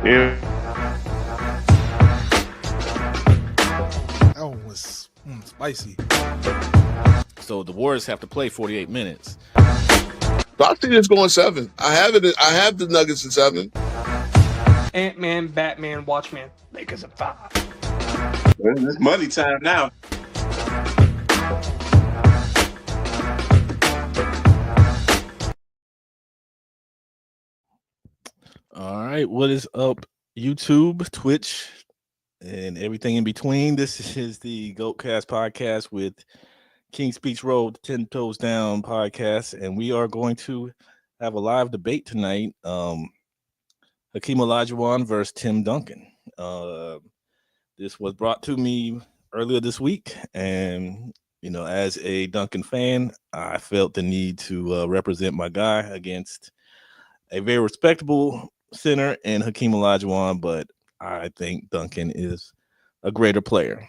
Yeah. That one was spicy. So the Warriors have to play 48 minutes. So I think it's going 7. I have it. I have the Nuggets in 7. Ant-Man, Batman, Watchmen, Lakers at 5. It's money time now. All right, what is up, YouTube, Twitch, and everything in between? This is the GoatCast podcast with King Speech Road, 10 Toes Down podcast, and we are going to have a live debate tonight. Hakeem Olajuwon versus Tim Duncan. This was brought to me earlier this week, and as a Duncan fan, I felt the need to represent my guy against a very respectable center in Hakeem Olajuwon, but I think Duncan is a greater player.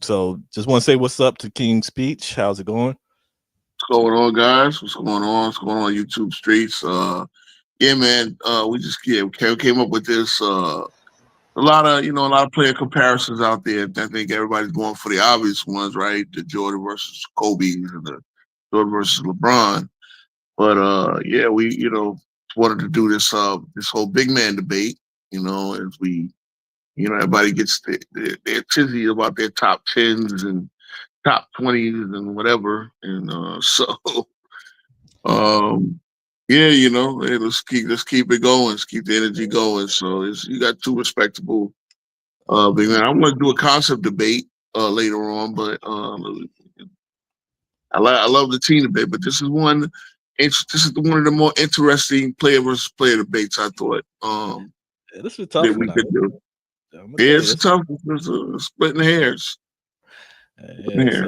So just want to say what's up to King Speech. How's it going? What's going on, guys? What's going on? What's going on YouTube streets? Yeah, man. We just came up with this. A lot of player comparisons out there. I think everybody's going for the obvious ones, right? The Jordan versus Kobe's and the Jordan versus LeBron. But yeah, we wanted to do this whole big man debate. As we everybody gets their tizzy about their top 10s and top 20s and whatever. And yeah, hey, let's keep it going. Let's keep the energy going. So you got two respectable big men. I'm going to do a concept debate later on, but I love the team debate. But this is one. This is one of the more interesting player versus player debates. I thought. Yeah, this is a tough one. Yeah, it's tough. It's splitting hairs. Yeah,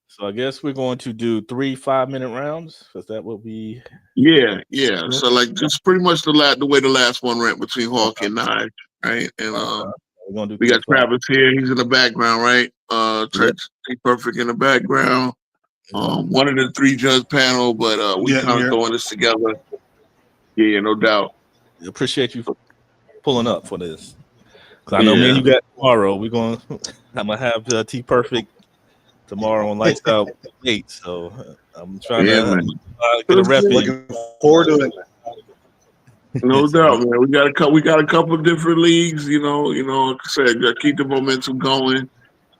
so I guess we're going to do 3 5-minute rounds. Is that what we? Yeah. So like just pretty much the way the last one went between Hawk and Nige, right? And we got Travis here. He's in the background, right? Trent Perfect in the background. One of the 3 judge panel, but we kind of throwing this together. Yeah, no doubt. Appreciate you pulling up for this. Because I know me and you got tomorrow. I'm gonna have T Perfect tomorrow on Lights Out 8. So I'm trying to get a rep in. Looking forward to it. No doubt, man. We got a couple of different leagues. Like I said, keep the momentum going,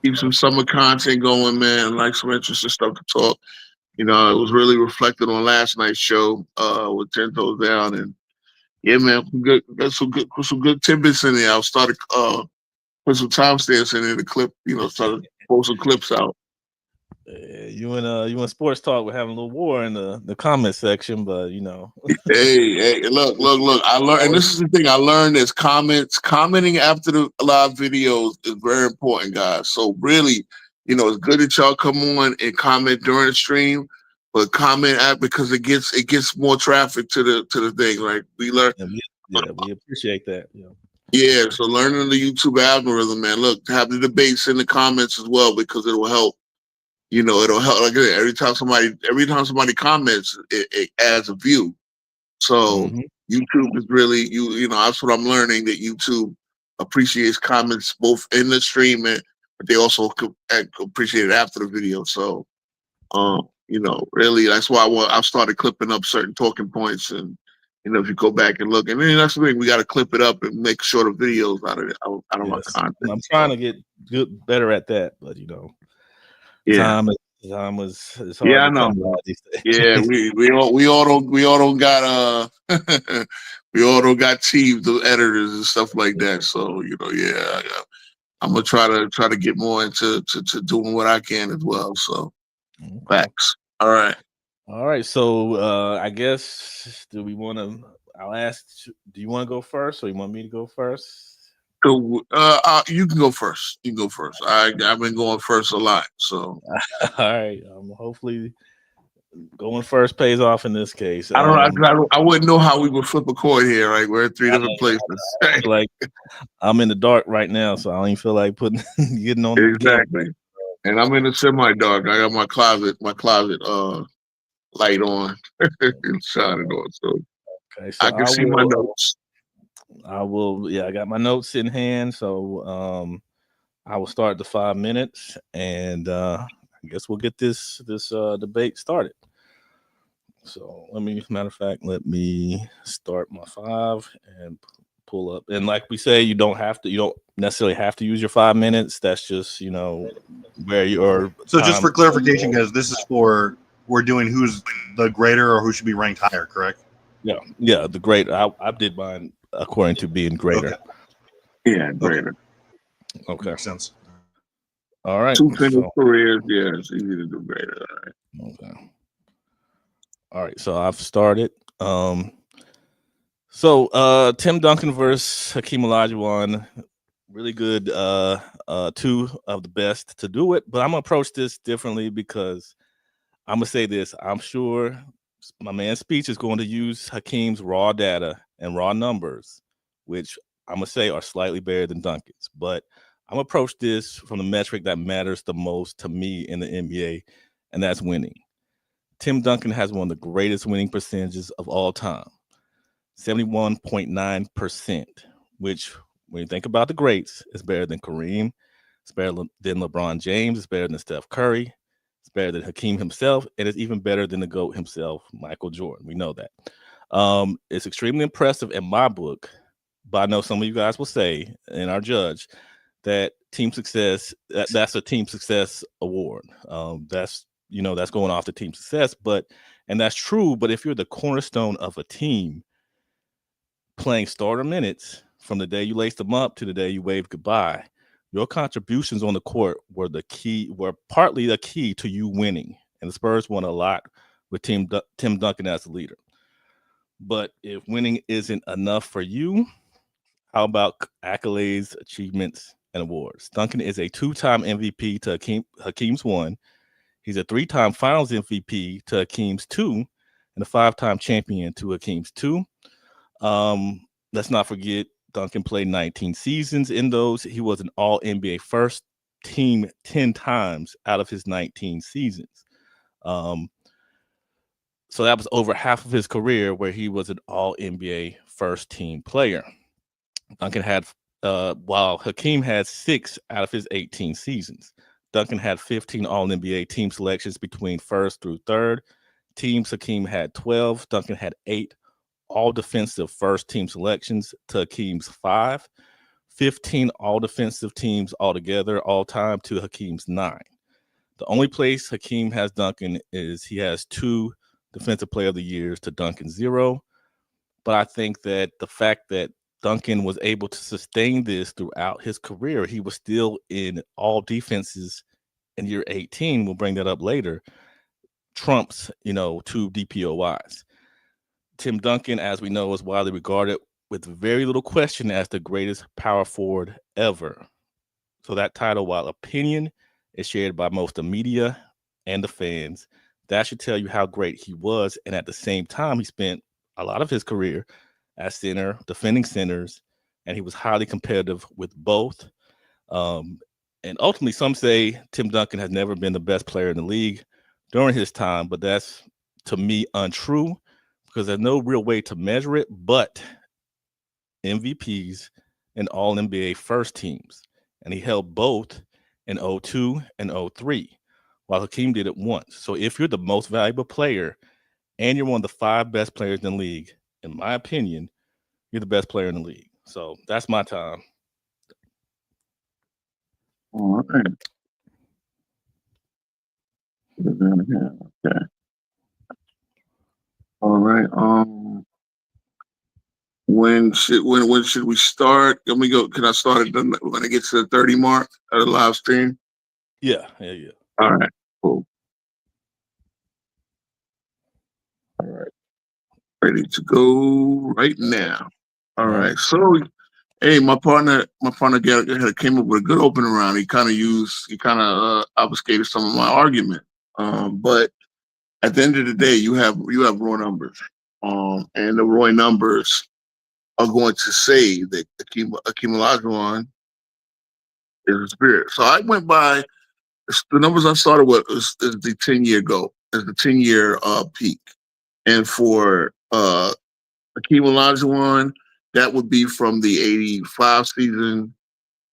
keep some summer content going, man. Like some interesting stuff to talk. It was really reflected on last night's show with 10 Toes Down, and yeah, man, got some good tidbits in there. I started put some timestamps in there to clip, started pull some clips out. You and Sports Talk were having a little war in the comment section, but Hey, look! I learned, and this is the thing I learned: is commenting after the live videos is very important, guys. So really, it's good that y'all come on and comment during the stream, but comment because it gets more traffic to the thing. Like we learn. Yeah, we appreciate that. Yeah, so learning the YouTube algorithm, man. Look, have the debates in the comments as well because it'll help. It'll help. Like every time somebody comments, it adds a view. So YouTube is really that's what I'm learning, that YouTube appreciates comments both in the stream but they also appreciate it after the video. So really that's why I've started clipping up certain talking points, and if you go back and look, and then that's the thing, we got to clip it up and make shorter videos out of it, out of our content. I'm trying to get better at that, but time is hard. Yeah, I know. Yeah, we all don't got we all don't got teams of editors and stuff like that. So I'm gonna try to get more into doing what I can as well. So facts. All right. So I guess I'll ask. Do you want to go first, or you want me to go first? So you can go first. I've been going first a lot. So all right. Hopefully, going first pays off in this case. I wouldn't know how we would flip a coin here. Right, we're at 3 different places. Like I'm in the dark right now, so I don't even feel like getting on. Exactly. And I'm in the semi-dark. I got my closet light on, shining on, so I can see my notes. I will. Yeah, I got my notes in hand, so I will start the 5 minutes, and I guess we'll get this debate started. So matter of fact, let me start my 5 and pull up. And like we say, you don't necessarily have to use your 5 minutes. That's just where your So just for clarification, guys, this is we're doing who's the greater or who should be ranked higher, correct? Yeah, the great. I did mine according to being greater. Okay. Yeah, greater. Okay. Makes sense. All right. 2 single careers. Yeah, it's easy to do greater. All right. Okay. All right. So I've started. So Tim Duncan versus Hakeem Olajuwon, really good. 2 of the best to do it, but I'm gonna approach this differently because I'm gonna say this. I'm sure my man's speech is going to use Hakeem's raw data and raw numbers, which I'm gonna say are slightly better than Duncan's. But I'm gonna approach this from the metric that matters the most to me in the NBA, and that's winning. Tim Duncan has one of the greatest winning percentages of all time, 71.9%, which when you think about the greats, is better than Kareem, it's better than LeBron James, it's better than Steph Curry, it's better than Hakeem himself, and it's even better than the GOAT himself, Michael Jordan. We know that. It's extremely impressive in my book, but I know some of you guys will say, and our judge, that team success, that's a team success award. That's going off the team success, and that's true. But if you're the cornerstone of a team, playing starter minutes from the day you laced them up to the day you waved goodbye, your contributions on the court were partly the key to you winning. And the Spurs won a lot with Tim Duncan as the leader. But if winning isn't enough for you, how about accolades, achievements, and awards? Duncan is a 2-time MVP to Hakeem's 1. He's a 3-time Finals MVP to Hakeem's 2, and a 5-time champion to Hakeem's 2. Let's not forget Duncan played 19 seasons. In those, he was an All-NBA first team 10 times out of his 19 seasons. So that was over half of his career where he was an All-NBA first team player. Duncan had, while Hakeem had 6 out of his 18 seasons. Duncan had 15 All-NBA team selections between first through third teams. Hakeem had 12. Duncan had 8 all-defensive first-team selections to Hakeem's 5. 15 all-defensive teams altogether, all-time, to Hakeem's 9. The only place Hakeem has Duncan is he has 2 Defensive Player of the Years to Duncan's 0. But I think that the fact that Duncan was able to sustain this throughout his career, he was still in all defenses in year 18, we'll bring that up later, trumps, 2 DPOYs. Tim Duncan, as we know, is widely regarded with very little question as the greatest power forward ever. So that title, while opinion, is shared by most of the media and the fans. That should tell you how great he was. And at the same time, he spent a lot of his career as center, defending centers, and he was highly competitive with both. And ultimately, some say Tim Duncan has never been the best player in the league during his time, but that's, to me, untrue because there's no real way to measure it, but MVPs and All-NBA first teams. And he held both in 02 and 03, while Hakeem did it once. So if you're the most valuable player and you're one of the 5 best players in the league, in my opinion, you're the best player in the league. So that's my time. All right. Okay. All right. When should we start? Can we go? Can I start it when it gets to the 30 mark of the live stream? Yeah. All right. Cool. All right. Ready to go right now. All right. So, hey, my partner came up with a good opening round. He kind of obfuscated some of my argument. But at the end of the day, you have raw numbers. And the raw numbers are going to say that Hakeem Olajuwon is a spirit. So I went by the numbers I started with is the 10-year goal, is the 10-year peak. And for Hakeem Olajuwon, That would be from the 85 season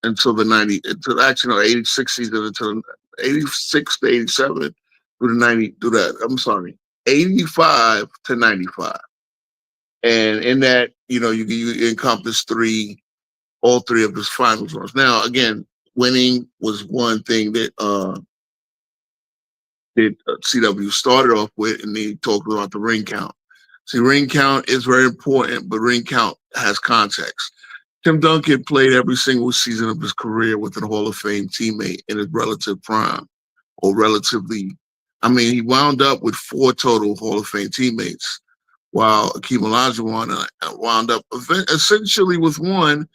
until the 90, until actually no, 86 season until 86 to 87 through the 90, through that, I'm sorry, 85 to 95. And in that, you encompass all three of his finals runs. Now, again, winning was one thing that CW started off with, and they talked about the ring count. See, ring count is very important, but ring count has context. Tim Duncan played every single season of his career with a Hall of Fame teammate in his relative prime, or relatively. I mean, he wound up with 4 total Hall of Fame teammates, while Hakeem Olajuwon wound up essentially with 1,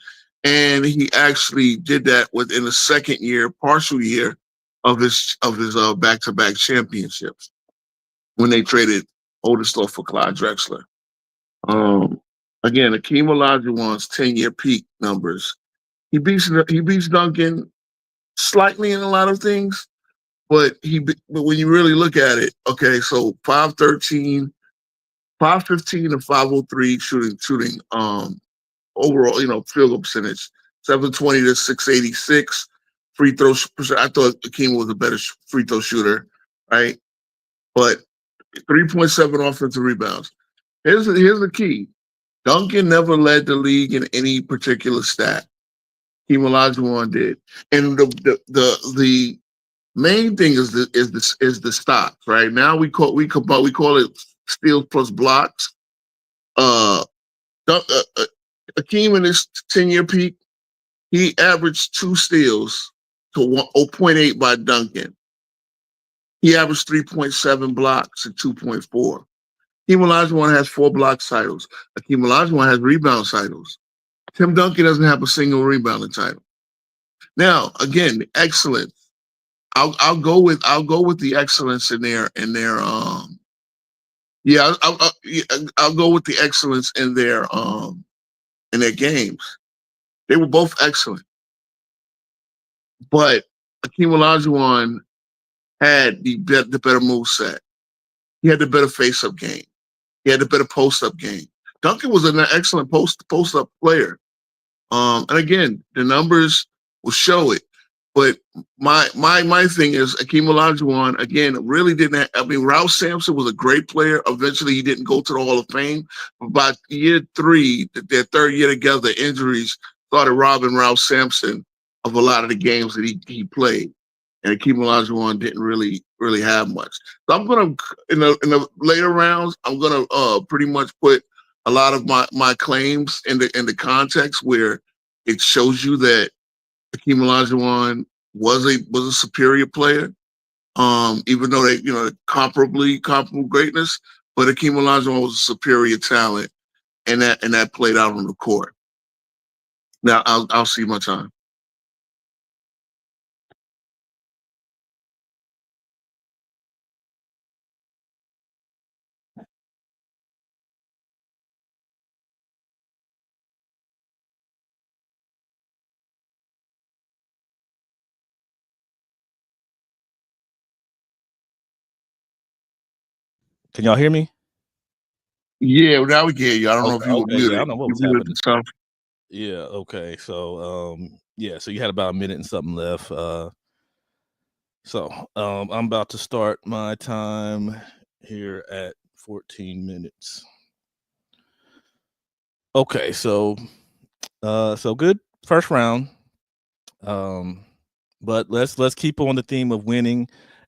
and he actually did that within the second year, partial year of his back-to-back championships when they traded Oldesloe for Clyde Drexler. Again, Hakeem Olajuwon's 10-year peak numbers. He beats Duncan slightly in a lot of things, but when you really look at it, okay, so 513, 515, and 503 shooting overall, field goal percentage, 720 to 686 free throw percent. I thought Hakeem was a better free throw shooter, right? But 3.7 offensive rebounds. Here's the key. Duncan never led the league in any particular stat. Hakeem Olajuwon did, and the main thing is the stocks. Right now we call it steals plus blocks. Hakeem in his 10-year peak, he averaged 2 steals to 0.8 by Duncan. He averaged 3.7 blocks and 2.4. Hakeem Olajuwon has 4 block titles. Hakeem Olajuwon has rebound titles. Tim Duncan doesn't have a single rebounding title. Now, again, excellence. I'll go with the excellence in their I'll go with the excellence in their games. They were both excellent, but Hakeem Olajuwon had the better move set. He had the better face-up game. He had the better post-up game. Duncan was an excellent post-up player. And again, the numbers will show it. But my thing is Hakeem Olajuwon, again, really didn't have, Ralph Sampson was a great player. Eventually, he didn't go to the Hall of Fame. But by year 3, their third year together, injuries started robbing Ralph Sampson of a lot of the games that he played. And Hakeem Olajuwon didn't really have much. So I'm gonna in the later rounds, I'm gonna pretty much put a lot of my claims in the context where it shows you that Hakeem Olajuwon was a superior player, even though they comparable greatness. But Hakeem Olajuwon was a superior talent, and that played out on the court. Now I'll see my time. Can y'all hear me? Yeah, now we can hear you. I don't know if you were muted. Yeah, I don't know what was happening. Yeah, okay. So so you had about a minute and something left. So I'm about to start my time here at 14 minutes. Okay, so good first round. But let's keep on the theme of winning,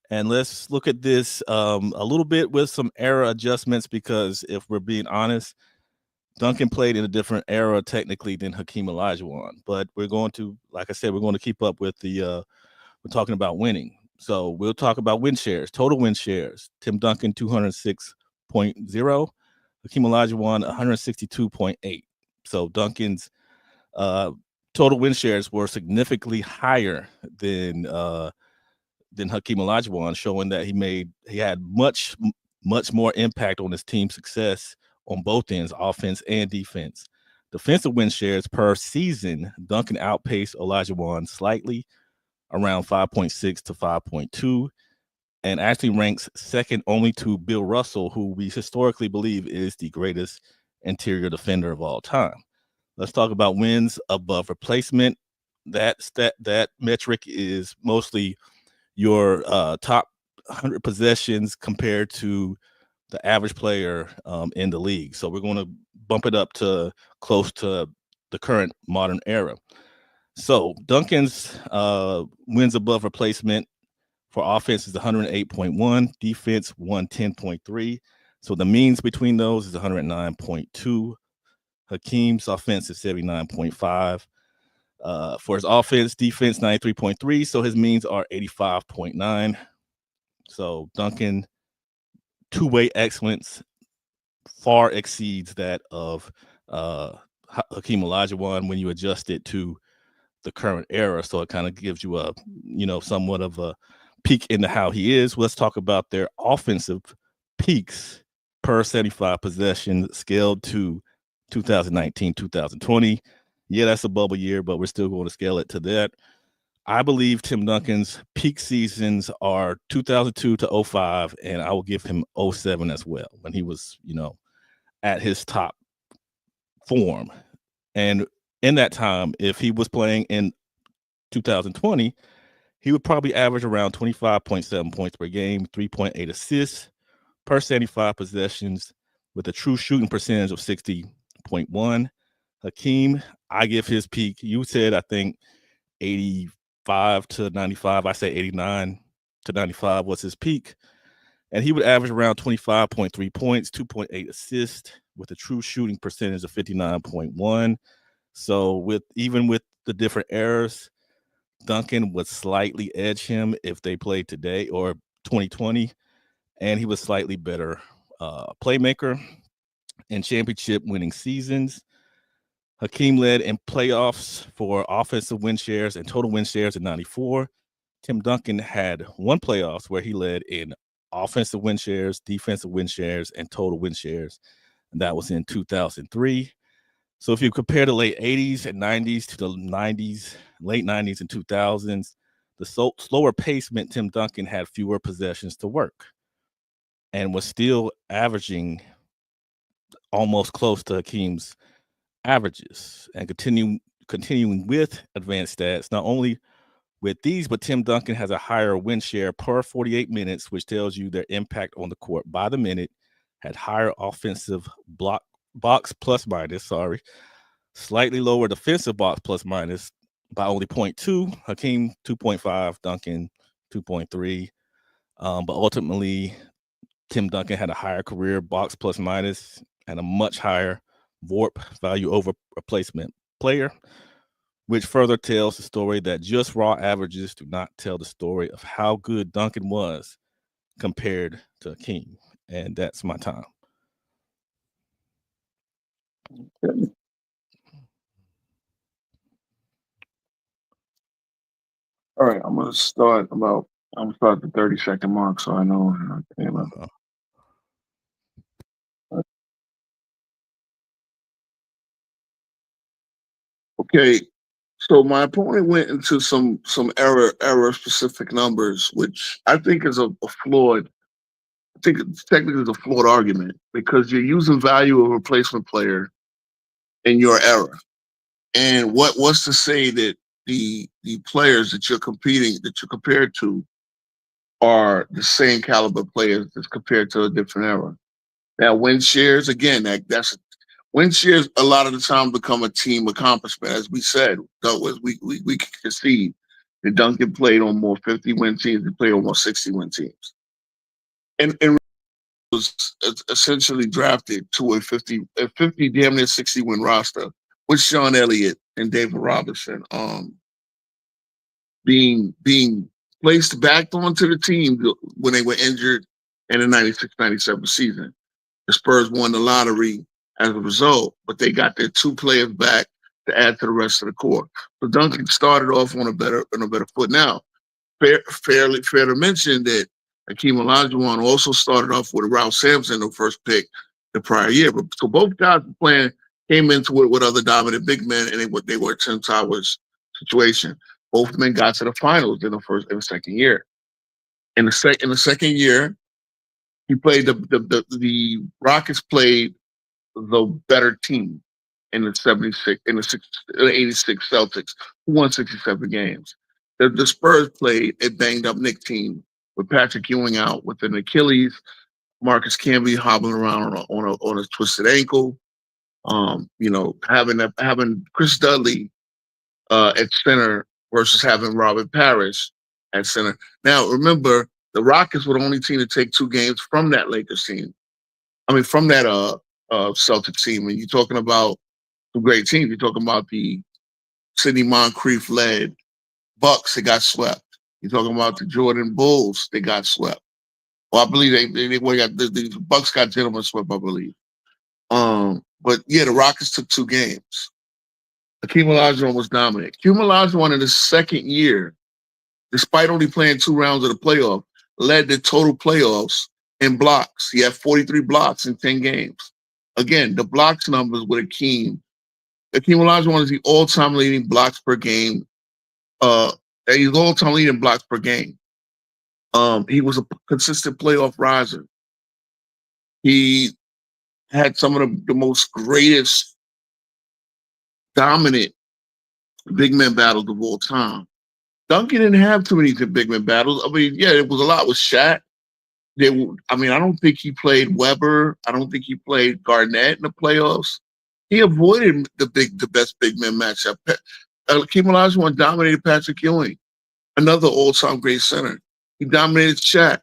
and let's look at this a little bit with some era adjustments, because if we're being honest, Duncan played in a different era technically than Hakeem Olajuwon. But we're going to, like I said, we're going to keep up with we're talking about winning. So we'll talk about win shares, total win shares. Tim Duncan 206.0, Hakeem Olajuwon 162.8. So Duncan's total win shares were significantly higher than Hakeem Olajuwon, showing that he had much more impact on his team's success on both ends, offense and defense. Defensive win shares per season, Duncan outpaced Olajuwon slightly, around 5.6 to 5.2, and actually ranks second only to Bill Russell, who we historically believe is the greatest interior defender of all time. Let's talk about wins above replacement. That metric is mostly your top 100 possessions compared to the average player in the league. So we're going to bump it up to close to the current modern era. So Duncan's wins above replacement for offense is 108.1, defense 110.3. So the means between those is 109.2. Hakeem's offense is 79.5. For his offense, defense 93.3. So his means are 85.9. So Duncan, two-way excellence far exceeds that of Hakeem Olajuwon when you adjust it to the current era. So it kind of gives you a, somewhat of a peek into how he is. Let's talk about their offensive peaks per 75 possession scaled to 2019, 2020. Yeah, that's a bubble year, but we're still going to scale it to that. I believe Tim Duncan's peak seasons are 2002 to 05, and I will give him 07 as well, when he was, at his top form. And in that time, if he was playing in 2020, he would probably average around 25.7 points per game, 3.8 assists per 75 possessions, with a true shooting percentage of 60.1. Hakeem, I give his peak. You said, I think, 85 to 95. I say 89 to 95 was his peak. And he would average around 25.3 points, 2.8 assists, with a true shooting percentage of 59.1. So even with the different errors, Duncan would slightly edge him if they played today or 2020. And he was slightly better playmaker in championship winning seasons. Hakeem led in playoffs for offensive win shares and total win shares in 94. Tim Duncan had one playoffs where he led in offensive win shares, defensive win shares, and total win shares. And that was in 2003. So if you compare the late 80s and 90s to the 90s, late 90s and 2000s, the slower pace meant Tim Duncan had fewer possessions to work and was still averaging almost close to Hakeem's averages. And continuing with advanced stats, not only with these, but Tim Duncan has a higher win share per 48 minutes, which tells you their impact on the court by the minute, had higher offensive box plus minus, slightly lower defensive box plus minus by only 0.2. Hakeem 2.5, Duncan 2.3. But ultimately, Tim Duncan had a higher career box plus minus and a much higher VORP value over replacement player, which further tells the story that just raw averages do not tell the story of how good Duncan was compared to Hakeem. And that's my time. All right, I'm gonna start the 30-second mark, so I know. Okay, so my opponent went into some error specific numbers, which I think is a flawed. I think it's technically a flawed argument because you're using value of a replacement player in your error. And what's to say that the players that you're compared to are the same caliber players as compared to a different era? Now, win shares again. That's win shares. A lot of the time become a team accomplishment, as we said. We can concede that Duncan played on more 50-win teams. He played on more 60-win teams, and was essentially drafted to a 50 damn near 60-win roster with Sean Elliott and David Robinson being placed back onto the team when they were injured in the 96-97 season. The Spurs won the lottery as a result, but they got their two players back to add to the rest of the core. So Duncan started off on a better foot. Now, fair to mention that Hakeem Olajuwon also started off with Ralph Sampson, the first pick the prior year. But so both guys came into it with other dominant big men, and they were Tim Towers situation. Both men got to the finals in the second year. In the second year, he played the Rockets played the better team. in the 86 Celtics, who won 67 games. The Spurs played a banged up Knicks team with Patrick Ewing out with an Achilles, Marcus Camby hobbling around on a twisted ankle. Having Chris Dudley at center versus having Robert Parrish at center. Now, remember, the Rockets were the only team to take 2 games from that Lakers team. I mean, from that Celtics team. And you're talking about some great teams. You're talking about the Sidney Moncrief-led Bucks that got swept. You're talking about the Jordan Bulls that got swept. Well, I believe they got the Bucks got gentlemen swept, I believe. But yeah, the Rockets took 2 games. Hakeem Olajuwon was dominant. Hakeem Olajuwon in his second year, despite only playing 2 rounds of the playoff, led the total playoffs in blocks. He had 43 blocks in 10 games. Again, the blocks numbers with Hakeem. Hakeem Olajuwon is the all-time leading blocks per game. He's all-time leading blocks per game. He was a consistent playoff riser. He had some of the most greatest dominant big man battles of all time. Duncan didn't have too many big man battles. I mean, yeah, it was a lot with Shaq. I don't think he played Weber. I don't think he played Garnett in the playoffs. He avoided the best big man matchup. Hakeem Olajuwon dominated Patrick Ewing, another all-time great center. He dominated Shaq,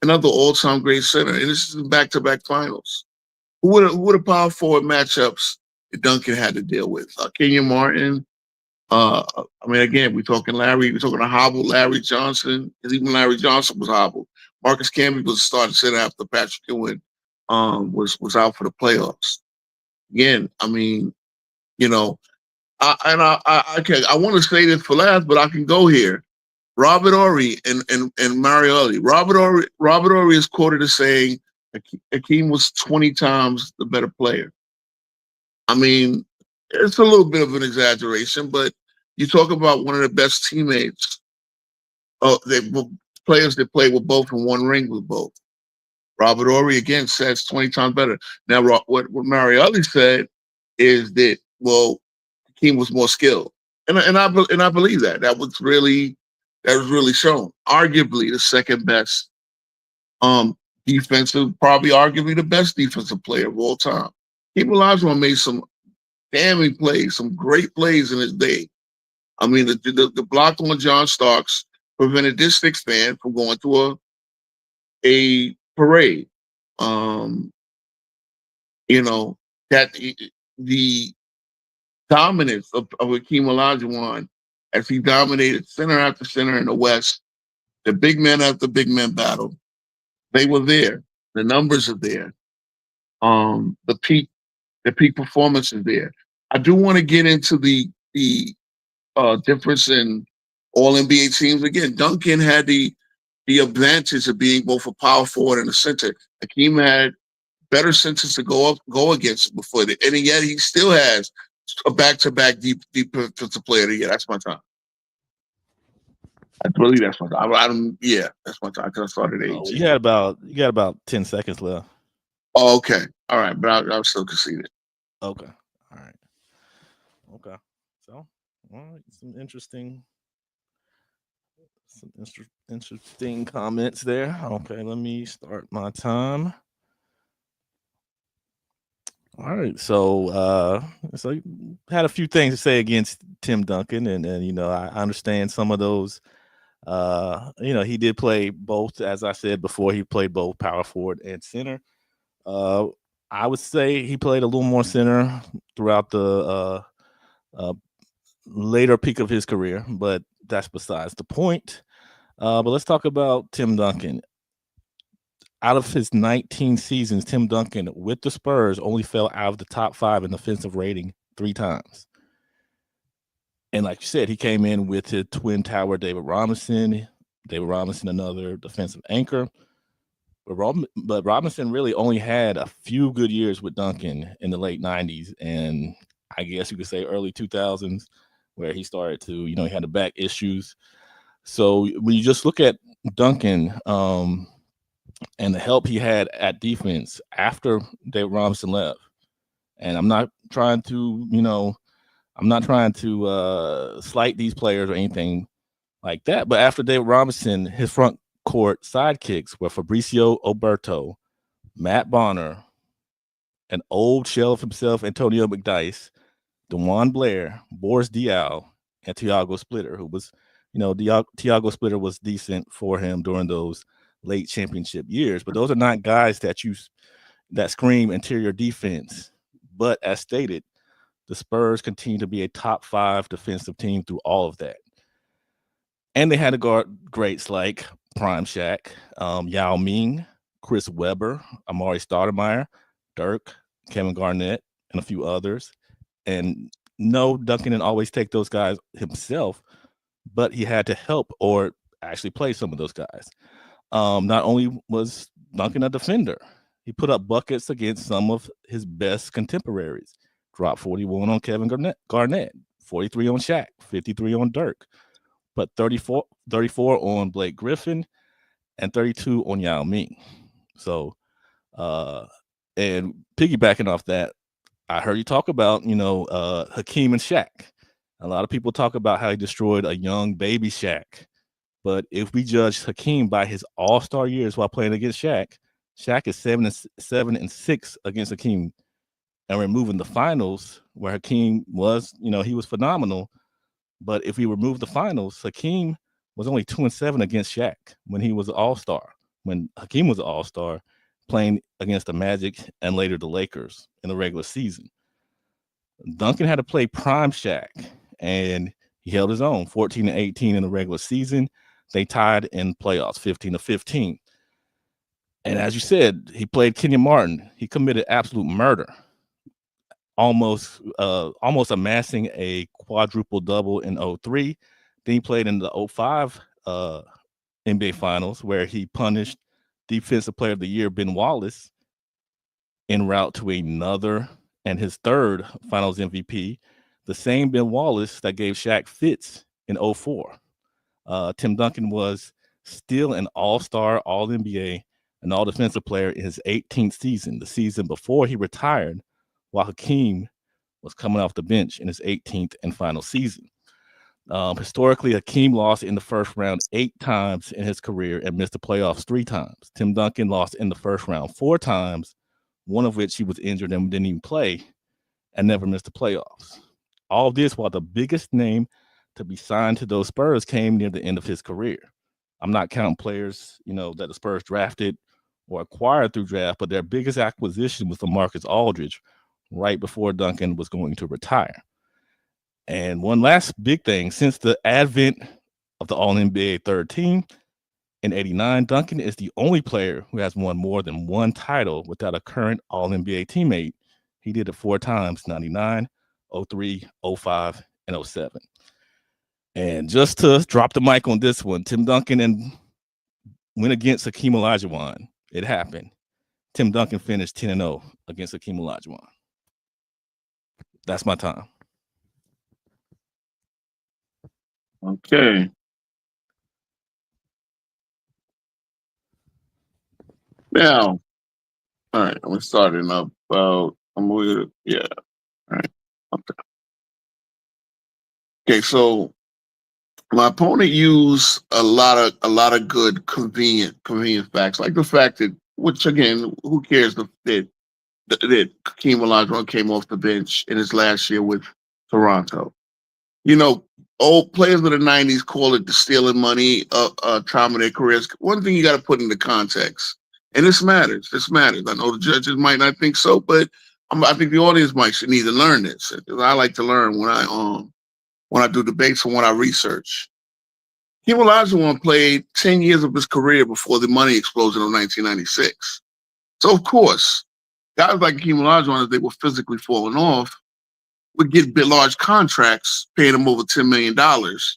another all-time great center. And this is back-to-back finals. Who were the power forward matchups that Duncan had to deal with? Kenyon Martin. Again, we're talking a hobbled Larry Johnson, because even Larry Johnson was hobbled. Marcus Camby was starting center after Patrick Ewing was out for the playoffs. Again, I want to say this for last, but I can go here. Robert Horry and Mario Elie. Robert Horry is quoted as saying Hakeem was 20 times the better player. I mean, it's a little bit of an exaggeration, but you talk about one of the best teammates. Players that played with both and won ring with both. Robert Horry again says 20 times better. Now, what Mario Elie said is that Hakeem was more skilled, and I believe that. That was really shown. Arguably the second best defensive, probably arguably the best defensive player of all time. Hakeem Olajuwon made some damning plays, some great plays in his day. I mean, the block on John Starks prevented this Knicks fan from going to a parade. That the dominance of Hakeem Olajuwon as he dominated center after center in the West, the big man after big man battle. They were there. The numbers are there. The peak performance is there. I do want to get into the difference in all NBA teams. Again, Duncan had the advantage of being both a power forward and a center. Hakeem had better centers to go against before, and yet he still has a back-to-back deep defensive player of the year. That's my time. I believe that's my time. That's my time because I started at 18. You got about 10 seconds left. Oh, okay. All right, but I'll still concede it. Okay. All right. Okay. So, some interesting comments there. Okay, let me start my time. All right, so you had a few things to say against Tim Duncan, and I understand some of those. He did play both, as I said before. He played both power forward and center. I would say he played a little more center throughout the later peak of his career, but that's besides the point. But let's talk about Tim Duncan. Out of his 19 seasons, Tim Duncan with the Spurs only fell out of the top 5 in offensive rating 3 times. And like you said, he came in with his twin tower, David Robinson, another defensive anchor. But Robinson really only had a few good years with Duncan in the late 90s. And I guess you could say early 2000s, where he started to, he had the back issues. So when you just look at Duncan and the help he had at defense after David Robinson left, And I'm not trying to, slight these players or anything like that. But after David Robinson, his front court sidekicks were Fabricio Oberto, Matt Bonner, an old shell of himself, Antonio McDyess, DeJuan Blair, Boris Diaw, and Tiago Splitter, who was, Tiago Splitter was decent for him during those late championship years. But those are not guys that scream interior defense. But as stated, the Spurs continue to be a top 5 defensive team through all of that. And they had to guard greats like Prime Shaq, Yao Ming, Chris Webber, Amari Stoudemire, Dirk, Kevin Garnett, and a few others. And no, Duncan didn't always take those guys himself, but he had to help or actually play some of those guys. Not only was Duncan a defender, he put up buckets against some of his best contemporaries. Dropped 41 on Kevin Garnett, 43 on Shaq, 53 on Dirk, but 34 on Blake Griffin, and 32 on Yao Ming. So, and piggybacking off that, I heard you talk about, Hakeem and Shaq. A lot of people talk about how he destroyed a young baby Shaq. But if we judge Hakeem by his all-star years while playing against Shaq, Shaq is 7-6 against Hakeem. And we're moving the finals where Hakeem was, he was phenomenal. But if we remove the finals, Hakeem was only 2-7 against Shaq when he was an all-star. When Hakeem was an all-star, playing against the Magic and later the Lakers in the regular season. Duncan had to play prime Shaq, and he held his own, 14-18 in the regular season. They tied in playoffs, 15-15. And as you said, he played Kenyon Martin. He committed absolute murder, almost amassing a quadruple double in 2003. Then he played in the 2005 NBA Finals, where he punished Defensive Player of the Year Ben Wallace en route to another and his third Finals MVP, the same Ben Wallace that gave Shaq fits in 2004. Tim Duncan was still an all-star, all-NBA, and all-defensive player in his 18th season, the season before he retired, while Hakeem was coming off the bench in his 18th and final season. Historically, Hakeem lost in the first round 8 times in his career and missed the playoffs 3 times. Tim Duncan lost in the first round 4 times, one of which he was injured and didn't even play, and never missed the playoffs. All of this while the biggest name to be signed to those Spurs came near the end of his career. I'm not counting players, that the Spurs drafted or acquired through draft, but their biggest acquisition was LaMarcus Aldridge right before Duncan was going to retire. And one last big thing, since the advent of the All-NBA third team in '89, Duncan is the only player who has won more than one title without a current All-NBA teammate. He did it 4 times, 99, 03, 05, and 07. And just to drop the mic on this one, Tim Duncan went against Hakeem Olajuwon. It happened. Tim Duncan finished 10-0 against Hakeem Olajuwon. That's my time. Okay. Now, all right, I'm starting up about. All right. Okay, so my opponent used a lot of good convenient facts, like the fact that, which again, who cares that Hakeem Olajuwon came off the bench in his last year with Toronto. Old players of the '90s call it the stealing money time of their careers. One thing you got to put into context, and this matters. I know the judges might not think so, but I think the audience should need to learn this. I like to learn when I do debates and when I research. Hakeem Olajuwon played 10 years of his career before the money explosion of 1996. So of course, guys like Hakeem Olajuwon, as they were physically falling off, would get large contracts, paying them over $10 million. That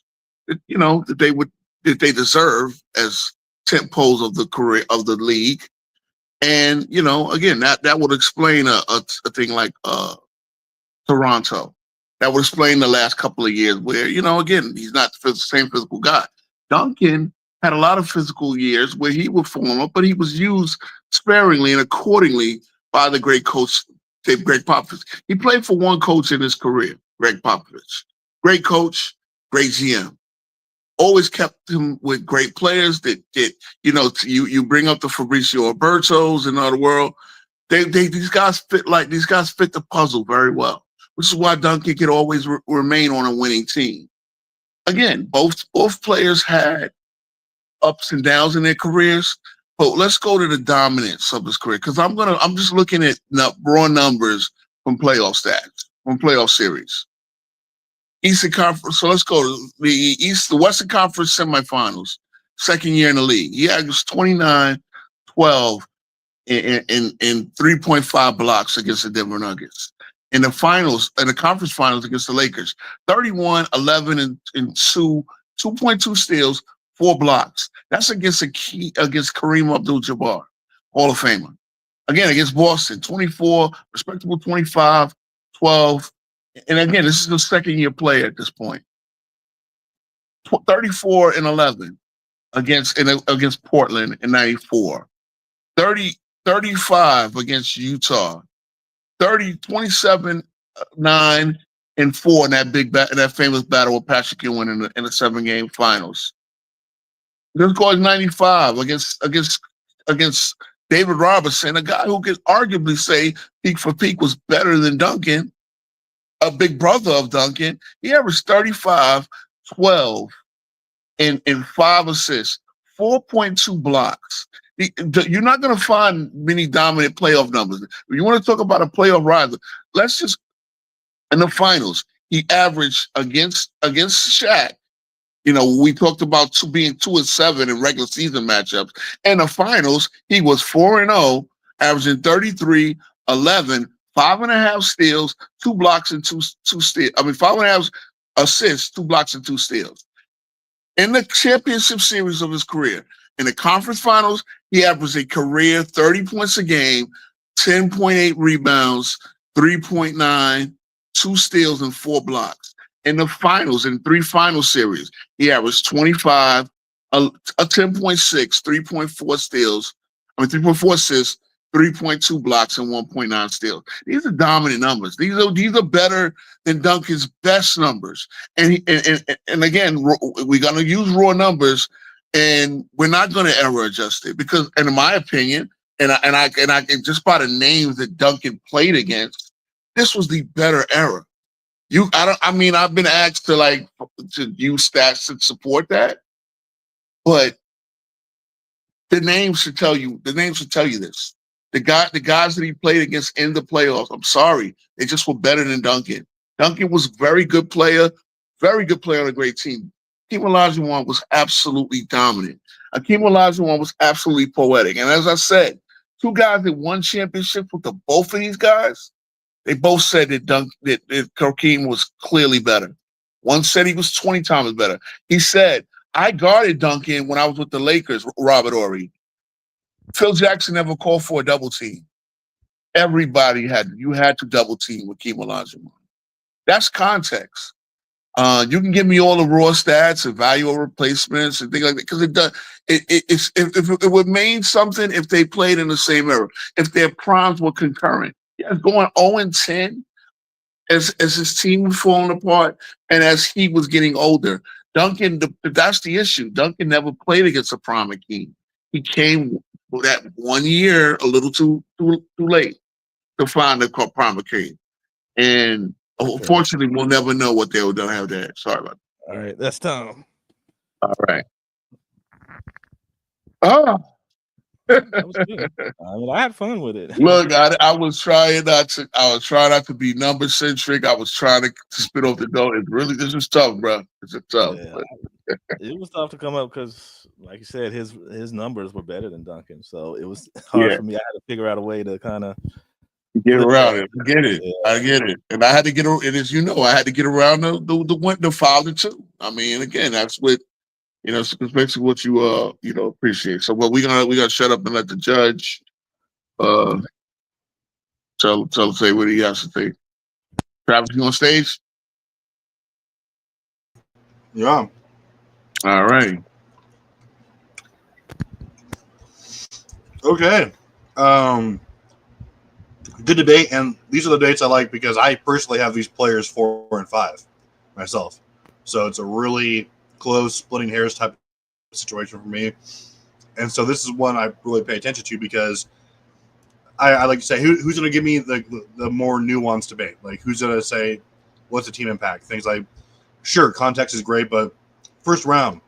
they deserve as tent poles of the career of the league. And again, that would explain a thing like Toronto. That would explain the last couple of years where again, he's not the same physical guy. Duncan had a lot of physical years where he would fall off, but he was used sparingly and accordingly by the great coach Greg Popovich. He played for one coach in his career, Greg Popovich. Great coach, great GM. Always kept him with great players that you bring up the Fabricio Albertos and all the world. These guys fit the puzzle very well, which is why Duncan could always remain on a winning team. Again, both players had ups and downs in their careers, but let's go to the dominance of his career because I'm just looking at raw numbers from playoff stats, from playoff series. Eastern Conference. So let's go to the Western Conference semifinals. Second year in the league, he averaged 29, 12, and 3.5 blocks against the Denver Nuggets. In the conference finals against the Lakers, 31, 11, and 2.2 steals, 4 blocks. That's against Kareem Abdul-Jabbar, Hall of Famer. Again, against Boston, 24, respectable 25, 12. And again, this is a second-year player at this point. 34 and 11 against Portland in 94. 35 against Utah. 27, 9, and 4 in that famous battle with Patrick Ewing in the 7-game finals. This goes 95 against David Robinson, a guy who could arguably say peak for peak was better than Duncan. A big brother of Duncan, he averaged 35, 12, and 5 assists, 4.2 blocks. You're not going to find many dominant playoff numbers. If you want to talk about a playoff riser, let's just in the finals, he averaged against Shaq. We talked about being 2-7 in regular season matchups. In the finals, he was 4-0, averaging 33, 11. 5.5 steals, 2 blocks, and 2 steals. 5.5 assists, 2 blocks, and 2 steals. In the championship series of his career, in the conference finals, he averaged a career 30 points a game, 10.8 rebounds, 3.9, 2 steals, and 4 blocks. In the finals, in 3 final series, he averaged 25, a 10.6, 3.4 steals, 3.4 assists, 3.2 blocks and 1.9 steals. These are dominant numbers. These are better than Duncan's best numbers. And again, we're going to use raw numbers, and we're not going to error adjust it because, in my opinion, and just by the names that Duncan played against, this was the better era. I've been asked to use stats to support that, but the names should tell you this. The guys that he played against in the playoffs, I'm sorry, they just were better than Duncan. Duncan was a very good player on a great team. Hakeem Olajuwon was absolutely dominant. Hakeem Olajuwon was absolutely poetic. And as I said, 2 guys that won championships with both of these guys, they both said that Hakeem was clearly better. One said he was 20 times better. He said, I guarded Duncan when I was with the Lakers, Robert Horry. Phil Jackson never called for a double team. Everybody had to double team with Hakeem Olajuwon. That's context. You can give me all the raw stats and value of replacements and things like that because it does. It would mean something if they played in the same era, if their primes were concurrent. Yeah, going 0-10 as his team was falling apart and as he was getting older. Duncan, that's the issue. Duncan never played against a prime Hakeem. He came that 1 year a little too late to find the prime Hakeem. And unfortunately, we'll never know what they were going to have there. Sorry about that. All right, that's Tom. All right. Oh. That was good. I had fun with it. Look, I was trying not to be number centric. I was trying to spit off the dough. This is tough, bro. It's tough. Yeah, it was tough to come up because, like you said, his numbers were better than Duncan. So it was hard for me. I had to figure out a way to kind of get around it. I get it. And I had to get it, as you know, I had to get around the father too. Again, that's what it's basically what you appreciate. So we gonna shut up and let the judge say what he has to say. Travis, you on stage? Yeah. All right. Okay. good debate, and these are the debates I like because I personally have these players 4 and 5 myself. So it's a really close splitting hairs type of situation for me. And so this is one I really pay attention to because I like to say who's going to give me the more nuanced debate. Like who's going to say what's the team impact? Things like, sure, context is great, but first round,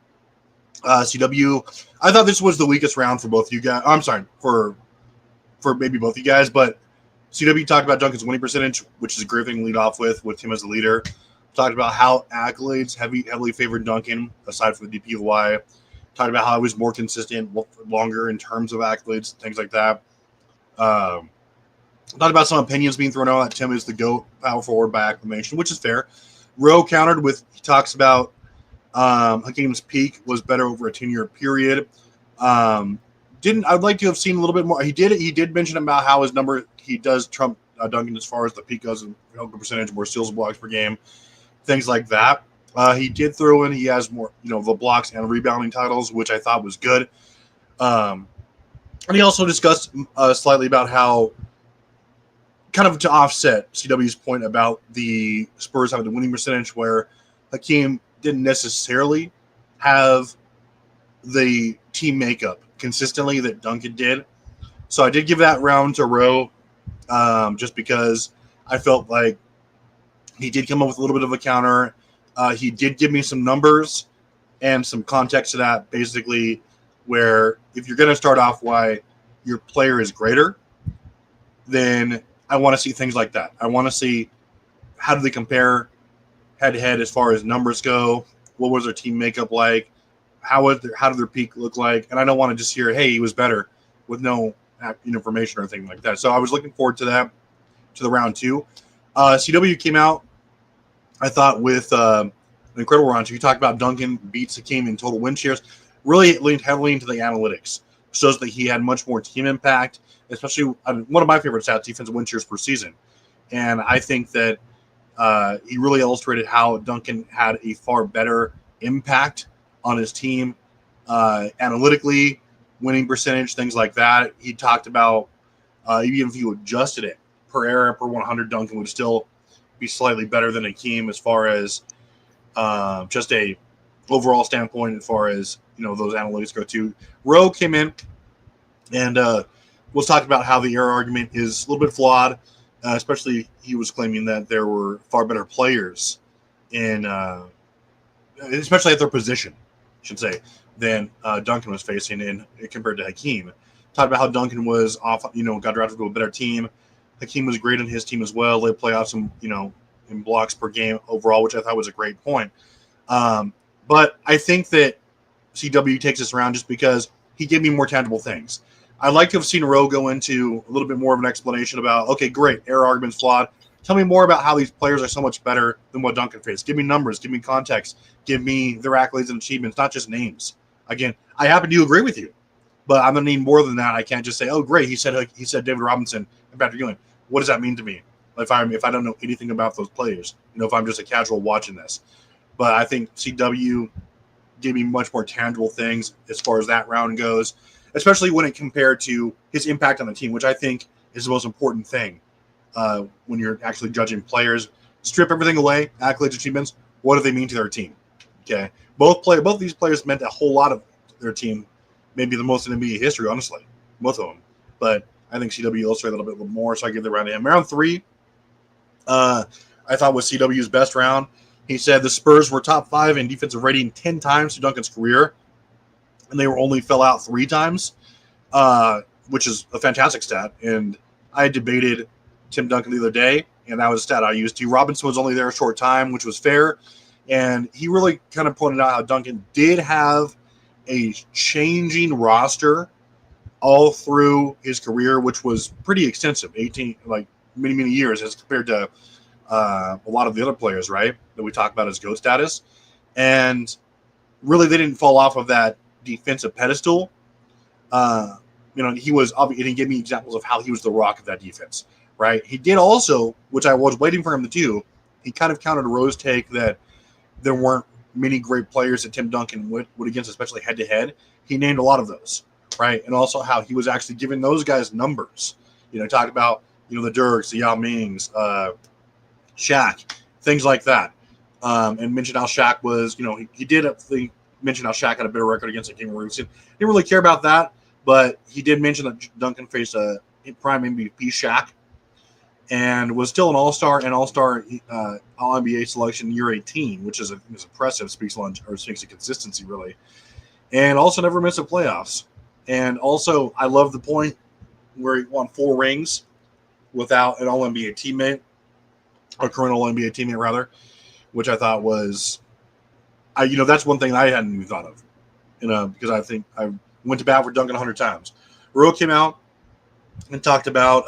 CW. I thought this was the weakest round for both you guys. I'm sorry for maybe both you guys, but CW talked about Duncan's winning percentage, which is a great thing to lead off with him as the leader. Talked about how accolades heavily favored Duncan, aside from the DPOY. Talked about how he was more consistent, longer in terms of accolades, things like that. Talked about some opinions being thrown out that Tim is the GOAT power forward by acclamation, which is fair. Rowe countered with, he talks about Hakeem's peak was better over a 10-year period. I'd like to have seen a little bit more. He did mention about how his number, he does trump Duncan as far as the peak goes in percentage, more steals and blocks per game, things like that. He did throw in, he has more, the blocks and rebounding titles, which I thought was good. And he also discussed slightly about how, kind of to offset CW's point about the Spurs having the winning percentage, where Hakeem didn't necessarily have the team makeup consistently that Duncan did. So I did give that round to Rowe just because I felt like he did come up with a little bit of a counter. He did give me some numbers and some context to that, basically, where if you're going to start off why your player is greater, then I want to see things like that. I want to see how do they compare head-to-head as far as numbers go, what was their team makeup like, how did their peak look like, and I don't want to just hear, hey, he was better with no information or anything like that. So I was looking forward to that, to the round 2. CW came out, I thought, with an incredible round 2. You talked about Duncan beats Hakeem in total win shares, really leaned heavily into the analytics. Shows that he had much more team impact, especially one of my favorite stats, defensive win shares per season. And I think that he really illustrated how Duncan had a far better impact on his team, analytically, winning percentage, things like that. He talked about even if you adjusted it per era, per 100, Duncan would still be slightly better than Hakeem as far as just a overall standpoint, as far as those analytics go too. Rowe came in and was talking about how the era argument is a little bit flawed, especially he was claiming that there were far better players in, especially at their position, I should say, than Duncan was facing in compared to Hakeem. Talked about how Duncan was off, got drafted to a better team. Hakeem was great in his team as well. They play off some, in blocks per game overall, which I thought was a great point. But I think that CW takes this around just because he gave me more tangible things. I'd like to have seen Rowe go into a little bit more of an explanation about, okay, great, error argument's flawed. Tell me more about how these players are so much better than what Duncan faced. Give me numbers, give me context, give me their accolades and achievements, not just names. Again, I happen to agree with you, but I'm going to need more than that. I can't just say, oh, great, he said David Robinson and Patrick Ewing. What does that mean to me if I don't know anything about those players? If I'm just a casual watching this. But I think CW gave me much more tangible things as far as that round goes, especially when it compared to his impact on the team, which I think is the most important thing when you're actually judging players. Strip everything away, accolades, achievements. What do they mean to their team? Okay, both these players meant a whole lot of their team, maybe the most in NBA history, honestly, both of them. But I think CW illustrated a little bit more, so I give the round to him. Round 3, I thought was CW's best round. He said the Spurs were top 5 in defensive rating 10 times through Duncan's career, and they were only fell out 3 times, which is a fantastic stat. And I debated Tim Duncan the other day, and that was a stat I used too. Robinson was only there a short time, which was fair. And he really kind of pointed out how Duncan did have a changing roster all through his career, which was pretty extensive, many years as compared to a lot of the other players, right, that we talk about as GOAT status. And really they didn't fall off of that defensive pedestal. He was, and he gave me examples of how he was the rock of that defense, right? He did also, which I was waiting for him to do, he kind of countered Rowe's take that there weren't many great players that Tim Duncan would against, especially head-to-head. He named a lot of those, right? And also how he was actually giving those guys numbers. Talk about the Dirks, the Yao Mings, Shaq, things like that. And mentioned how Shaq was, he did mention how Shaq had a better record against Hakeem Olajuwon. Didn't really care about that, but he did mention that Duncan faced a prime MVP Shaq and was still an All-Star and All-Star All-NBA selection year 18, which is impressive, speaks to consistency, really. And also never missed the playoffs. And also, I love the point where he won 4 rings without an All-NBA teammate, or current All-NBA teammate, rather, which I thought was, that's one thing I hadn't even thought of, because I think I went to bat for Duncan 100 times. Ro came out and talked about,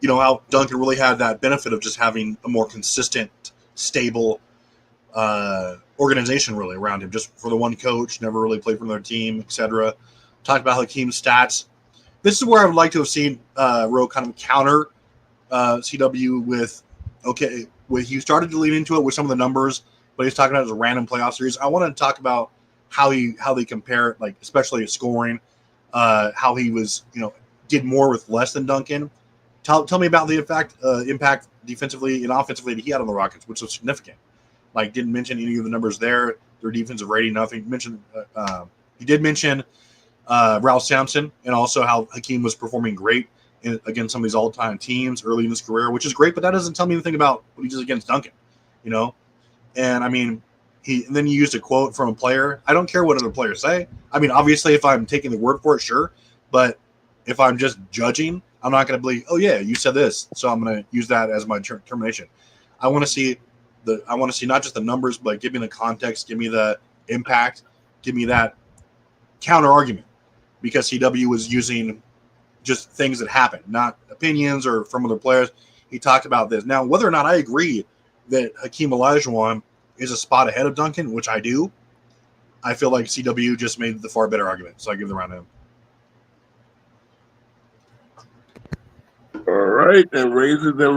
how Duncan really had that benefit of just having a more consistent, stable organization really around him, just for the one coach, never really played for another team, etc. Talked about Hakeem's stats. This is where I would like to have seen Ro kind of counter CW with, he started to lean into it with some of the numbers, but he's talking about his random playoff series. I want to talk about how they compare, like especially scoring, how he was, did more with less than Duncan. Tell me about the impact defensively and offensively that he had on the Rockets, which was significant. Like, didn't mention any of the numbers there. Their defensive rating, nothing. He did mention Ralph Sampson, and also how Hakeem was performing great against some of these all-time teams early in his career, which is great, but that doesn't tell me anything about what he did against Duncan, And I mean, and then you used a quote from a player. I don't care what other players say. I mean, obviously, if I'm taking the word for it, sure. But if I'm just judging, I'm not going to believe, oh yeah, you said this, so I'm going to use that as my termination. I want to see not just the numbers, but give me the context, give me the impact, give me that counter argument, because CW was using just things that happened, not opinions or from other players. He talked about this. Now, whether or not I agree that Hakeem Olajuwon is a spot ahead of Duncan, which I do, I feel like CW just made the far better argument. So I give the round to him. All right, then raise it. Then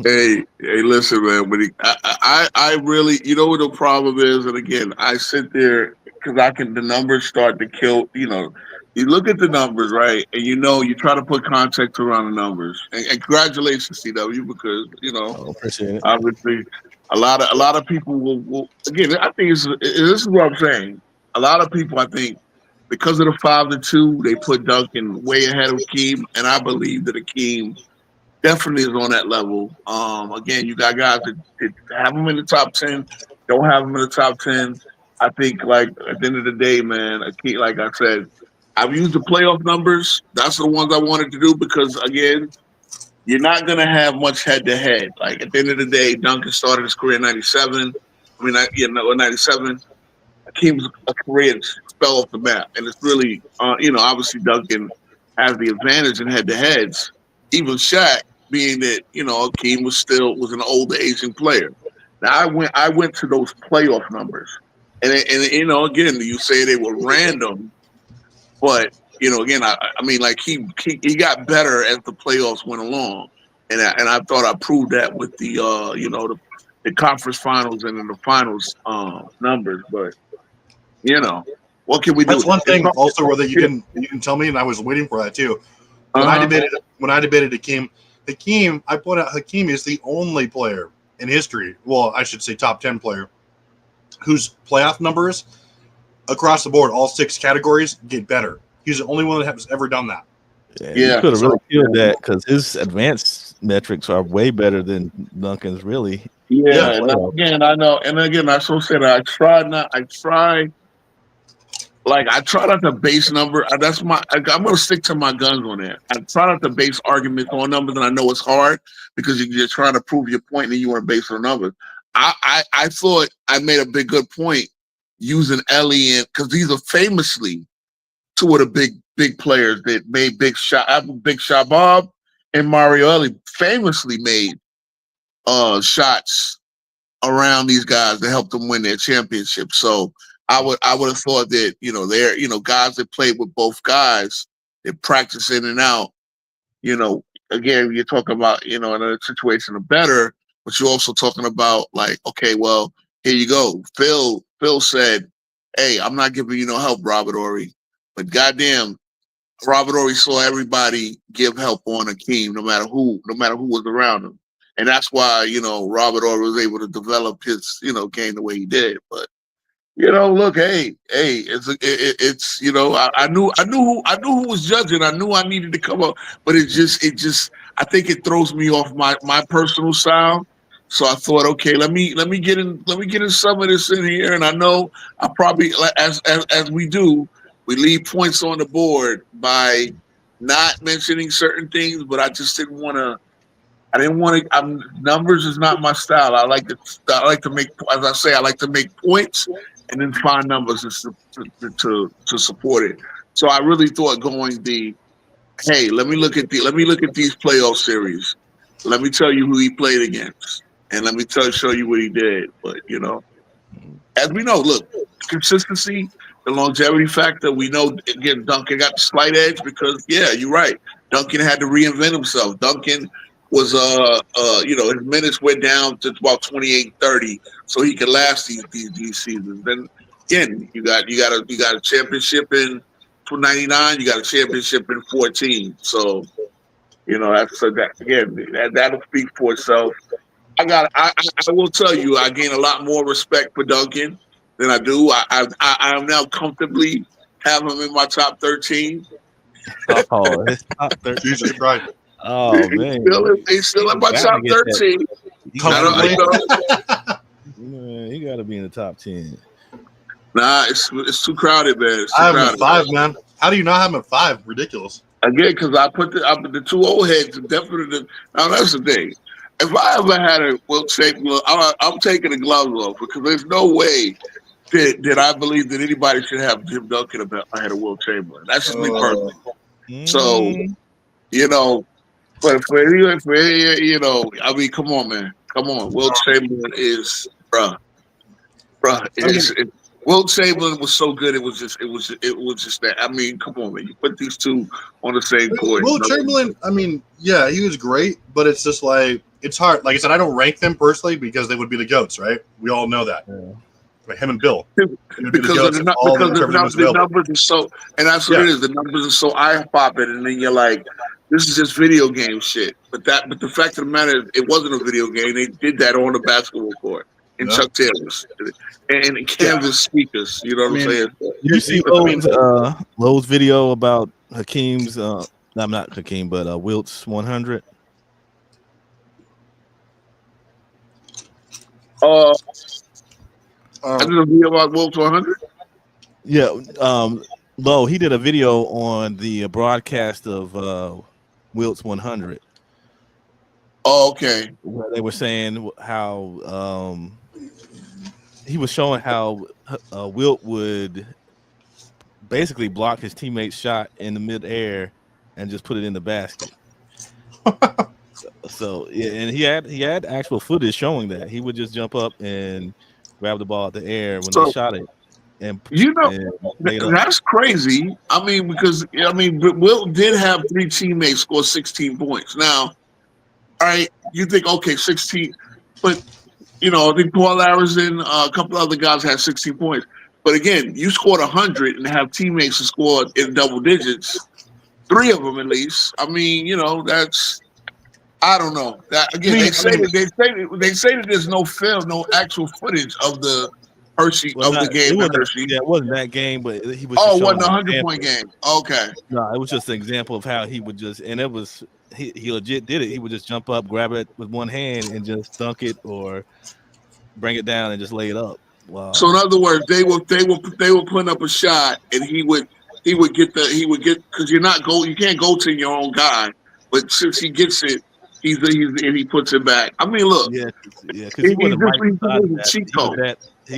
hey, listen, man. But I really, what the problem is, and again, I sit there because the numbers start to kill. You look at the numbers, right, and you try to put context around the numbers. And congratulations, CW, because Appreciate it. obviously a lot of people will again. I think this is what I'm saying. A lot of people, I think, because of the 5-2, they put Duncan way ahead of Hakeem, and I believe that Hakeem definitely is on that level. Again, you got guys that have him in the top 10, don't have him in the top 10. I think, like, at the end of the day, man, Hakeem, like I said, I've used the playoff numbers. That's the ones I wanted to do because, again, you're not going to have much head-to-head. Like, at the end of the day, Duncan started his career in 97. 97. Hakeem's career fell off the map. And it's really, obviously Duncan has the advantage in head-to-heads. Even Shaq, being that, Hakeem was an older Asian player. Now, I went to those playoff numbers. And again, you say they were random, but, again, I mean, like, he got better as the playoffs went along. And I thought I proved that with the, the conference finals and then the finals numbers. But, what can we do? That's one thing also where you didn't tell me, and I was waiting for that too. When I debated Hakeem, I pointed out Hakeem is the only player in history, well, I should say top 10 player, whose playoff numbers across the board, all 6 categories, get better. He's the only one that has ever done that. Yeah, you could have really killed that because his advanced metrics are way better than Duncan's, really. Yeah, and again, I know, and again, I said I try not to base number. I'm going to stick to my guns on that. I try not to base arguments on numbers, and I know it's hard because you're trying to prove your point and you want to base on numbers. I thought I made a good point using Ellie, and because these are famously two of the big players that made big shot. Big Shot Bob and Mario Ellie famously made shots around these guys to help them win their championship. So I would have thought that they're guys that played with both guys, they practice in and out. Again, you're talking about in a situation of better, but you're also talking about like, okay, well, here you go. Phil said, "Hey, I'm not giving you no help, Robert Horry, but goddamn, Robert Ory saw everybody give help on Hakeem, no matter who was around him. And that's why, Robert Ory was able to develop his, game the way he did. But look, hey, it's I knew who was judging. I knew I needed to come up, but it just I think it throws me off my personal style. So I thought, okay, let me get in some of this in here, and I know I probably as we do, we leave points on the board by not mentioning certain things, but I just didn't want to. I didn't want to. Numbers is not my style. I like to make, as I say, I like to make points and then find numbers to support it. So I really thought going hey, let me look at these playoff series. Let me tell you who he played against, and let me show you what he did. But as we know, look, consistency, the longevity factor. We know again, Duncan got the slight edge because you're right. Duncan had to reinvent himself. Duncan was his minutes went down to about 28-30, so he could last these seasons. And again, you got a championship in 99, you got a championship in 14. So that'll speak for itself. I will tell you, I gain a lot more respect for Duncan than I do. I am now comfortably have him in my top 13. Oh, his top 13. Jesus Christ. Oh man, he's still in my top 13. You got to be in the top 10. Nah, it's too crowded, man. I have him at 5, man. How do you not have him at 5? Ridiculous. Again, because I put the two old heads definitely. Now that's the thing. If I ever had a Wilt Chamberlain, I'm taking the gloves off because there's no way that I believe that anybody should have Tim Duncan ahead of Wilt Chamberlain. That's just me personally. So, but for I mean, come on, man. Come on. Wilt Chamberlain is, bruh. Wilt Chamberlain was so good. It was just that. I mean, come on, man. You put these two on the same court. Wilt Chamberlain, I mean, yeah, he was great, but it's just like, it's hard. Like I said, I don't rank them personally because they would be the GOATs, right? We all know that. Yeah. Like him and Bill. Because the numbers are so, and that's what it is. The numbers are so eye-popping, and then you're like, this is just video game shit. But the fact of the matter is, it wasn't a video game. They did that on the basketball court in Chuck Taylor's and canvas speakers. You know what I'm saying? You see Lowe's video about Hakeem's? I'm not Hakeem, but Wilt's 100. I did a video about Wilt's 100. Yeah, Lowe, he did a video on the broadcast of Wilt's 100. Oh, okay. Where they were saying how he was showing how Wilt would basically block his teammate's shot in the midair and just put it in the basket. So yeah, and he had actual footage showing that he would just jump up and grab the ball at the air when they shot it. And that's crazy. I mean, because Wilt did have 3 teammates score 16 points. Now, all right, you think, okay, 16, but I think Paul Arizin, a couple other guys had 16 points. But again, you scored 100 and have teammates who scored in double digits, 3 of them at least. I mean, that's, I don't know. That again, they say that there's no film, no actual footage of the Hershey the game. It wasn't that game, but he was. Oh, it wasn't a 100-point game. Okay. No, it was just an example of how he would just, and it was he legit did it. He would just jump up, grab it with one hand, and just dunk it or bring it down and just lay it up. Wow. So in other words, they were putting up a shot, and he would get because you can't go to your own guy, but since he gets it. He puts it back. I mean, look. Yeah, because he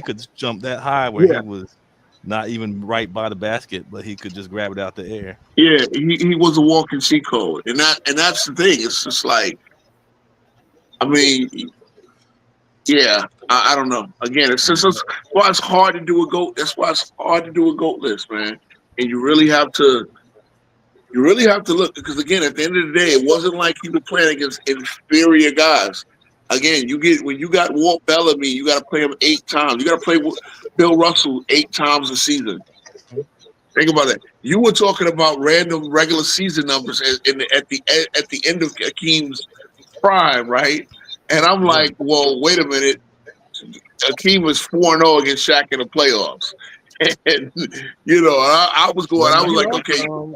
could jump that high where he was not even right by the basket, but he could just grab it out the air. Yeah, he was a walking cheat code, and that's the thing. It's just like, I mean, yeah, I don't know. Again, that's why it's hard to do a GOAT. That's why it's hard to do a GOAT list, man. And you really have to. You really have to look because again, at the end of the day, it wasn't like he was playing against inferior guys. Again, when you got Walt Bellamy, you got to play him 8 times. You got to play Bill Russell 8 times a season. Think about that. You were talking about random regular season numbers at the end of Hakeem's prime, right? And I'm like, well, wait a minute. Hakeem was 4-0 against Shaq in the playoffs, and I was going. I was He like, lost, okay, he lost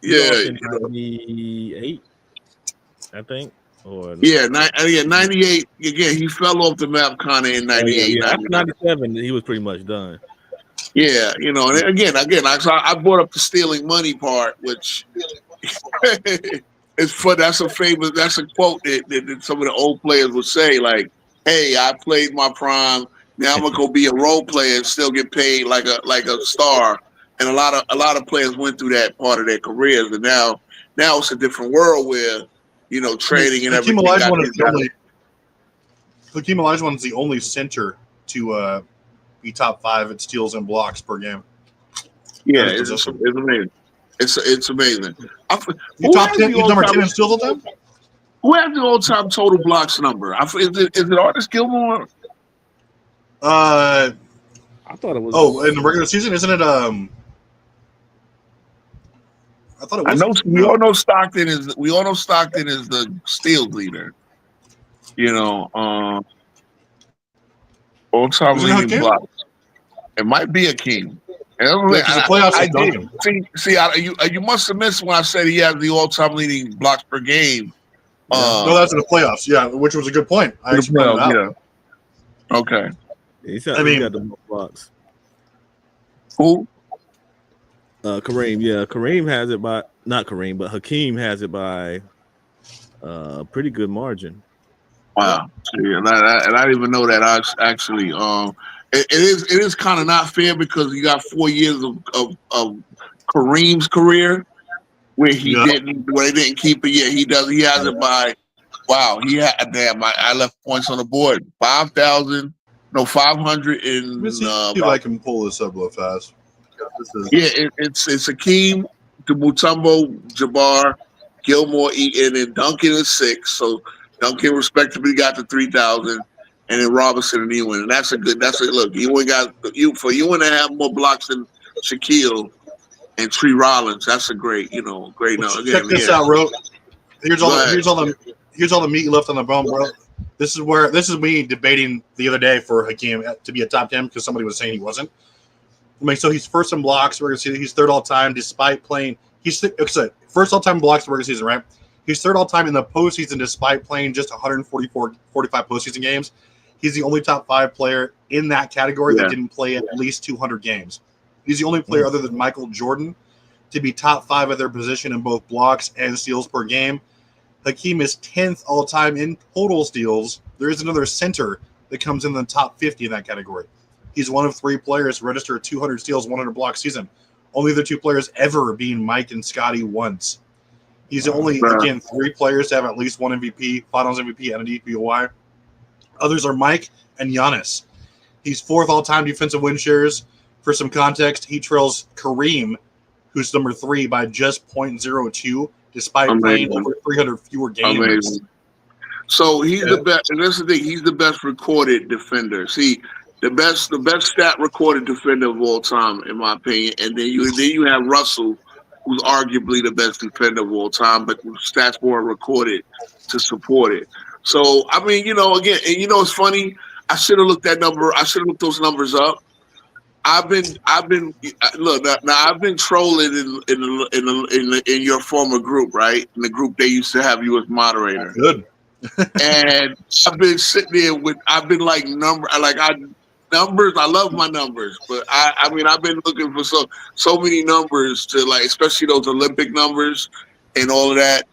yeah, in 98, I think. Or yeah, 98. Again, he fell off the map kind of in 98. yeah. After 97, he was pretty much done. Yeah, and again, I brought up the stealing money part, which it's fun. That's a famous. That's a quote that some of the old players would say, like, "Hey, I played my prime. Now I'm gonna go be a role player and still get paid like a star." And a lot of players went through that part of their careers, and now it's a different world where trading and Hakeem everything. Hakeem Olajuwon is the only center to be top 5 at steals and blocks per game. Yeah, it's amazing. It's amazing. You top 10, you number 10 in steals all time? Who has the all-time total blocks number? Is it Artis Gilmore? I thought it was. Oh, in the regular season, isn't it? I thought it was. I know. We all know Stockton is the steals leader. All-time leading blocks. It might be Hakeem. The playoffs Duncan. You must have missed when I said he has the all-time leading blocks per game. No, that's in the playoffs. Yeah, which was a good point. I actually pointed out. Yeah. Okay. He got the most blocks. Who? Kareem. Yeah, Kareem has it by not Kareem, but Hakeem has it by a pretty good margin. Wow. Yeah, and I didn't even know that. Actually, it is kind of not fair because you got 4 years of Kareem's career where they didn't keep it yet. He has it by. Wow, I left points on the board. 500 in. Let's see if I can pull this up real fast. It's Hakeem, Mutombo, Jabbar, Gilmore, Eaton, and Duncan is 6. So Duncan respectively got to 3,000, and then Robinson and Ewing. And that's a look. Ewing got Ewing to have more blocks than Shaquille and Tree Rollins. That's a great number. Check this out, bro. Here's all the meat left on the bone, bro. This is me debating the other day for Hakeem to be a top 10 because somebody was saying he wasn't. I mean, so he's first in blocks. We're gonna see he's third all time despite playing. He's first all time in blocks in the regular season, right? He's third all time in the postseason despite playing just 45 postseason games. He's the only top 5 player in that category that didn't play at least 200 games. He's the only player other than Michael Jordan to be top 5 at their position in both blocks and steals per game. Hakeem is 10th all time in total steals. There is another center that comes in the top 50 in that category. He's one of 3 players to register a 200 steals, 100 block season. Only the 2 players ever being Mike and Scotty once. He's the only, again, 3 players to have at least 1 MVP, Finals MVP, and a DPOY. Others are Mike and Giannis. He's 4th all-time defensive win shares. For some context, he trails Kareem, who's number 3, by just 0.02, despite playing over 300 fewer games. Amazing. So he's the best, and that's the thing. He's the best recorded defender. See, the best stat recorded defender of all time, in my opinion. And then you have Russell, who's arguably the best defender of all time, but stats weren't recorded to support it. So I mean, again, and it's funny. I should have looked those numbers up. I've been trolling in your former group, right? In the group they used to have you as moderator. Good. And I've been sitting there numbers. I love my numbers, but I've been looking for so many numbers to especially those Olympic numbers and all of that,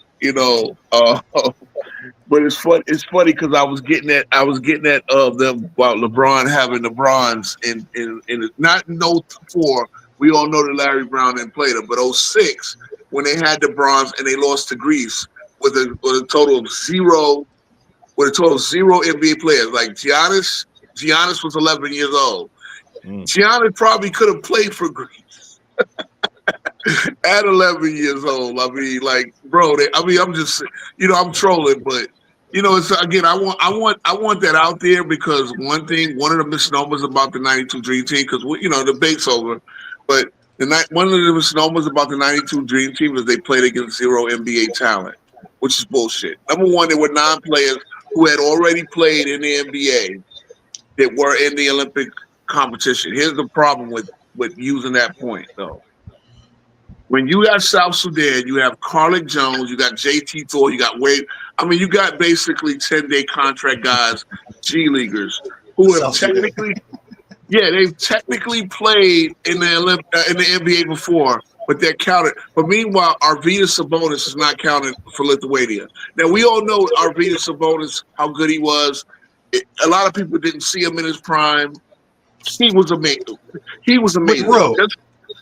But it's funny because I was getting at about LeBron having the bronze in not in 04. We all know that Larry Brown didn't play them, but 06 when they had the bronze and they lost to Greece with a total of zero NBA players. Like Giannis was 11 years old. Giannis probably could have played for Greece at 11 years old. I mean, I'm just, I'm trolling, but it's again, I want that out there because one of the misnomers about the '92 Dream Team, because debate's over, but One of the misnomers about the '92 Dream Team is they played against zero NBA talent, which is bullshit. Number one, there were 9 players who had already played in the NBA that were in the Olympic competition. Here's the problem with using that point, though. When you got South Sudan, you have Carlick Jones, you got JT Thor, you got Wade. I mean, you got basically 10-day contract guys, G leaguers, who have technically, they've technically played in the NBA before, but they're counted. But meanwhile, Arvydas Sabonis is not counted for Lithuania. Now we all know Arvydas Sabonis, how good he was. A lot of people didn't see him in his prime. He was amazing. He was amazing. Bro,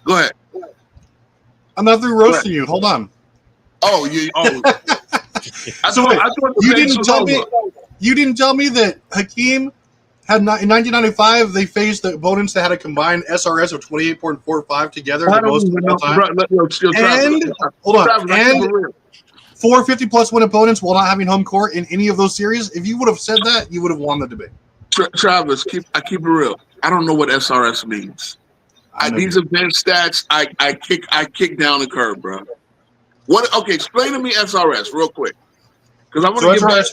go ahead. I'm not through roasting you. Hold on. Oh, you. Oh. So wait, you didn't tell me that Hakeem had in 1995 they faced the opponents that had a combined SRS of 28.45 together, the most of all time. Hold on, and 450 plus win opponents while not having home court in any of those series. If you would have said that, you would have won the debate. Travis, I keep it real. I don't know what SRS means. These advanced stats, I kick down the curve, bro. What? Okay, explain to me SRS real quick, because I want to get back.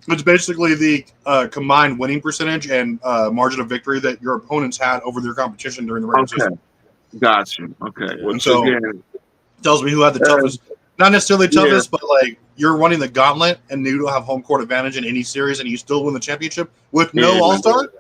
It's basically the combined winning percentage and margin of victory that your opponents had over their competition during the regular season. Got you. Okay. And so tells me who had the toughest, not necessarily the toughest, but like you're running the gauntlet and you don't have home court advantage in any series and you still win the championship with no All-Star.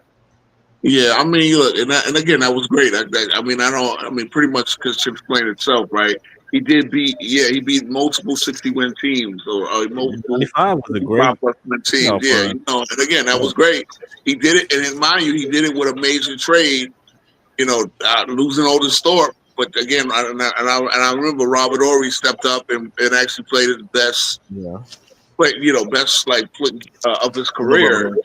Yeah, I mean, look, and again, that was great. I mean, pretty much because Chip explained itself, right? He beat multiple 60-win teams or multiple 25 was a great teams. Yeah, and again, that was great. He did it, and mind you, he did it with a major trade. Losing Otis Thorpe, but again, I remember Robert Horry stepped up and actually played his best. Yeah. Best of his career.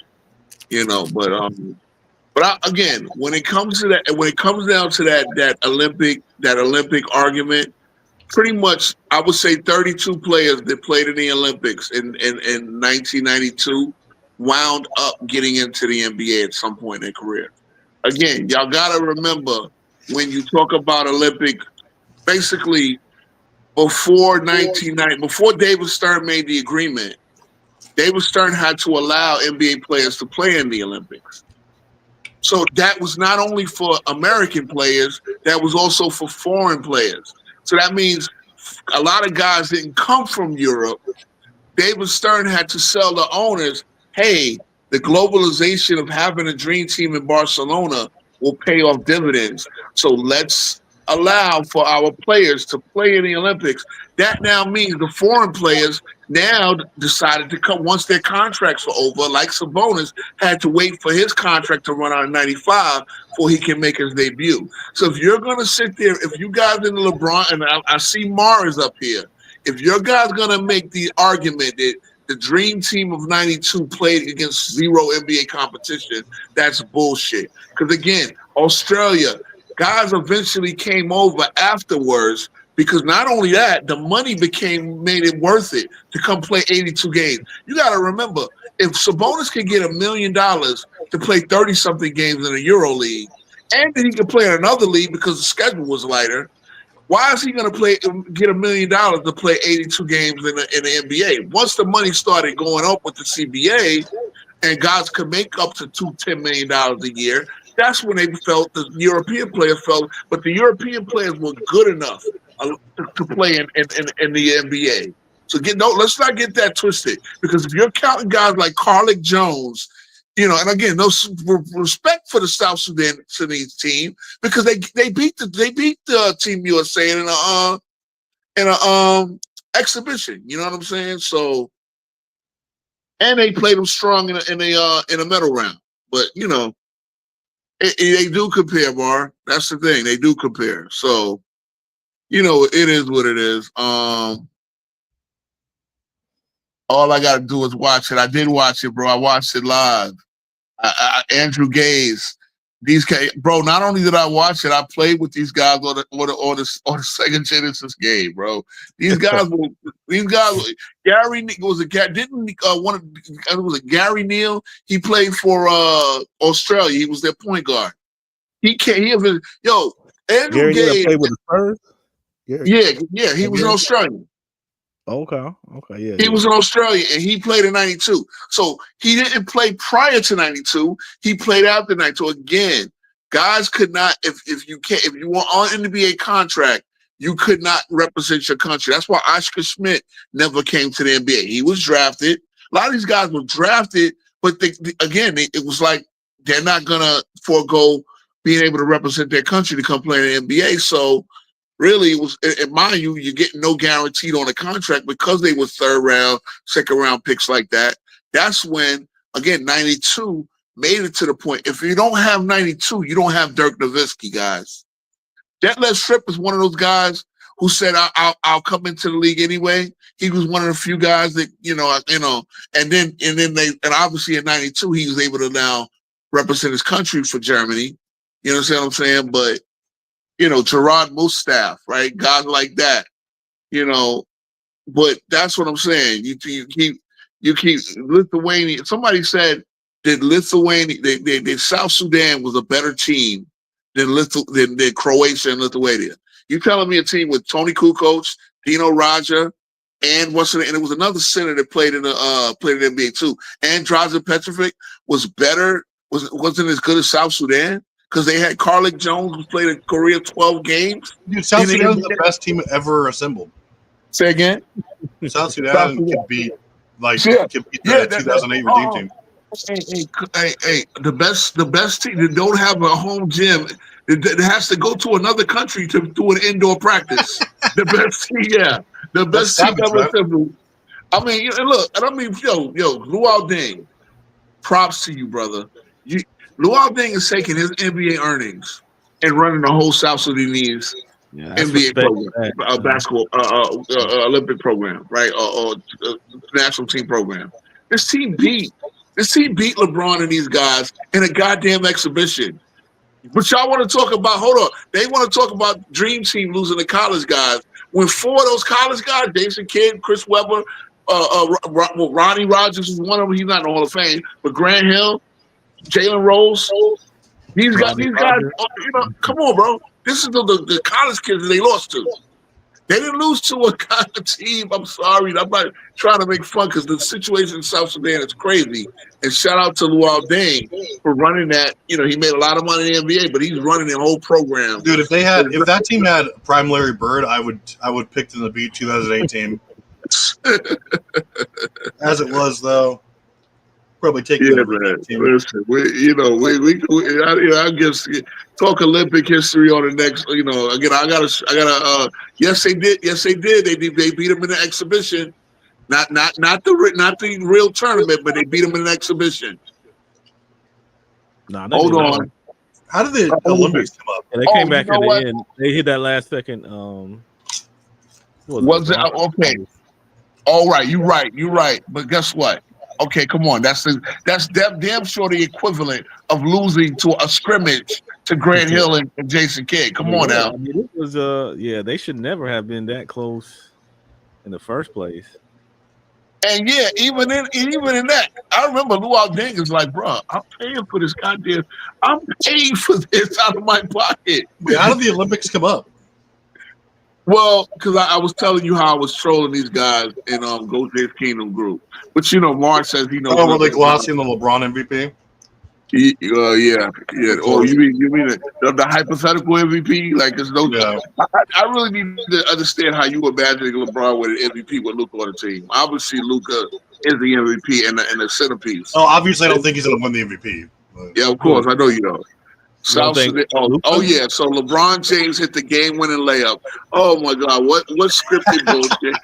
But again, when it comes down to that Olympic argument, pretty much I would say 32 players that played in the Olympics in 1992 wound up getting into the NBA at some point in their career. Again, y'all gotta remember when you talk about Olympic, basically before 1990, before David Stern made the agreement, David Stern had to allow NBA players to play in the Olympics. So that was not only for American players, that was also for foreign players. So that means a lot of guys didn't come from Europe. David Stern had to sell the owners, hey, the globalization of having a dream team in Barcelona will pay off dividends. So let's allow for our players to play in the Olympics. That now means the foreign players now decided to come once their contracts were over, like Sabonis had to wait for his contract to run out in 95 before he can make his debut. So if you're going to sit there, if you guys in the LeBron, and I see Mars up here, if your guys going to make the argument that the dream team of 92 played against zero NBA competition, that's bullshit. Because again, Australia, guys eventually came over afterwards because not only that, the money made it worth it to come play 82 games. You got to remember, if Sabonis could get $1 million to play 30-something games in a Euro League, and then he could play in another league because the schedule was lighter, why is he going to get $1 million to play 82 games in the NBA? Once the money started going up with the CBA, and guys could make up to $10 million a year, that's when they felt the European players felt. But the European players were good enough to play in the NBA. So let's not get that twisted. Because if you're counting guys like Carlick Jones, and again, no respect for the South Sudanese team because they beat the Team USA in a exhibition. You know what I'm saying? So, and they played them strong in a medal round. But they do compare, Bar. That's the thing. They do compare. So, it is what it is. All I got to do is watch it. I did watch it, bro. I watched it live. Andrew Gaze, these guys, bro. Not only did I watch it, I played with these guys on the Sega Genesis game, bro. These guys Gary was it Gary Neal? He played for Australia. He was their point guard. He was Andrew Gary Miller Gage. played with the Spurs. Yeah, he was an Australian. Okay, yeah. He was an Australian, and he played in '92. So he didn't play prior to '92. He played after '92. Again, guys could not if you were on an NBA contract, you could not represent your country. That's why Oscar Schmidt never came to the NBA. He was drafted. A lot of these guys were drafted, but it was like they're not gonna forego being able to represent their country to come play in the NBA. So really, it was, and mind you, you're getting no guaranteed on a contract because they were third round, second round picks like that. That's when, again, 92 made it to the point. If you don't have 92, you don't have Dirk Nowitzki, guys. Detlef Tripp is one of those guys who said, I'll come into the league anyway. He was one of the few guys that, and obviously in 92, he was able to now represent his country for Germany. You know what I'm saying? But, Gerard Mustafa, right? Guys like that, but that's what I'm saying. You keep Lithuania. Somebody said that Lithuania, that South Sudan was a better team than Croatia and Lithuania. You telling me a team with Tony Kukoc, Dino Raja, and it was another center that played in the NBA too. And Drazen Petrovic was better, wasn't as good as South Sudan. Because they had Carlick Jones, who played in Korea 12 games. Dude, South Sudan is the best team ever assembled. Say again? South Sudan could beat the 2008 Redeem team. Hey, the best team that don't have a home gym that has to go to another country to do an indoor practice. The best team ever assembled. I mean, look, Luol Deng, props to you, brother. Luol Deng is taking his NBA earnings and running the whole South Sudanese NBA program, basketball, Olympic program, right? Or national team program. This team beat LeBron and these guys in a goddamn exhibition. But y'all want to talk about? Hold on, they want to talk about Dream Team losing to college guys. When four of those college guys, Jason Kidd, Chris Webber, Ronnie Rogers is one of them. He's not in the Hall of Fame, but Grant Hill. Jalen Rose, these guys, come on, bro. This is the college kids that they lost to. They didn't lose to a kind of team. I'm sorry. I'm not trying to make fun because the situation in South Sudan is crazy. And shout out to Luol Deng for running that. He made a lot of money in the NBA, but he's running the whole program. Dude, if that team had prime Larry Bird, I would pick them to beat 2018. As it was, though. Probably take man. Listen, I guess talk Olympic history on the next. Again, I gotta. Yes, they did. They beat them in the exhibition, not the real tournament, but they beat them in an exhibition. Hold on. How did the Olympics come up? Yeah, they came back at the end. They hit that last second. Was it okay? All right, you're right. But guess what? Okay, come on. That's damn sure the equivalent of losing to a scrimmage to Grant Hill and Jason Kidd. Come on now. I mean, it was they should never have been that close in the first place. And yeah, even in that, I remember Luol Deng is like, bro, I'm paying for this goddamn. I'm paying for this out of my pocket. Wait, how did the Olympics come up? Well, because I was telling you how I was trolling these guys in Go Jays Kingdom group. But Mark says he knows. Oh, were they glossing the LeBron MVP? Yeah. Oh, you mean the hypothetical MVP? Like there's no. Yeah. I really need to understand how you imagine LeBron with an MVP with Luka on the team. Obviously, Luka is the MVP and the centerpiece. Oh, obviously, I don't think he's going to win the MVP. But. Yeah, of course, I know you know. Yeah. So LeBron James hit the game-winning layup. Oh my God, what scripted bullshit?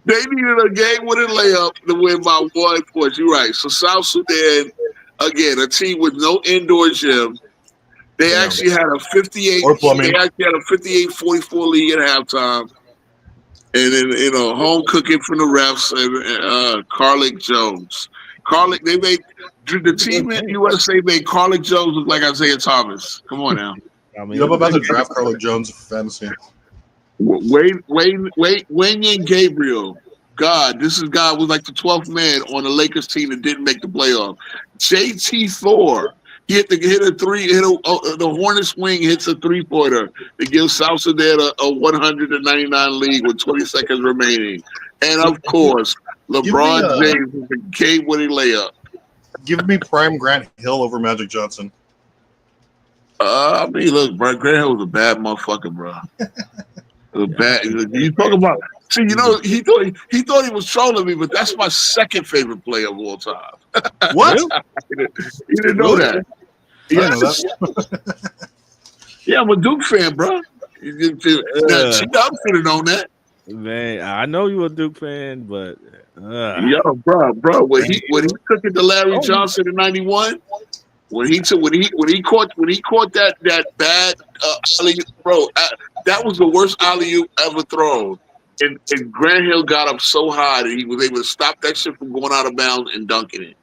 They needed a game-winning layup to win by 1 point. You're right. So South Sudan, again, a team with no indoor gym. They actually had a 58. They actually had a 58-44 lead at halftime, and then home cooking from the refs and Carlick Jones. They made the team in USA made Carlick Jones look like Isaiah Thomas. Come on now. I'm about to draft Carlick Jones for fantasy. Wayne Gabriel. God, this guy was like the 12th man on the Lakers team that didn't make the playoff. JT Thor. He hit a three. The Hornet swing hits a 3-pointer to give South Sudan a 199 lead with 20 seconds remaining. And of course, LeBron James with the game-winning layup. Give me prime Grant Hill over Magic Johnson. I mean, look, Grant Hill was a bad motherfucker, bro. You talk about. See, you know, he thought he was trolling me, but that's my second favorite player of all time. What? You didn't know that? I know that. Yeah, I'm a Duke fan, bro. Now, should have known that. Man, I know you a Duke fan, but Yo, bro, when he took it to Larry Johnson in '91, when he caught that bad alley-oop, bro, that was the worst alley-oop ever thrown. And Grant Hill got up so high that he was able to stop that shit from going out of bounds and dunking it.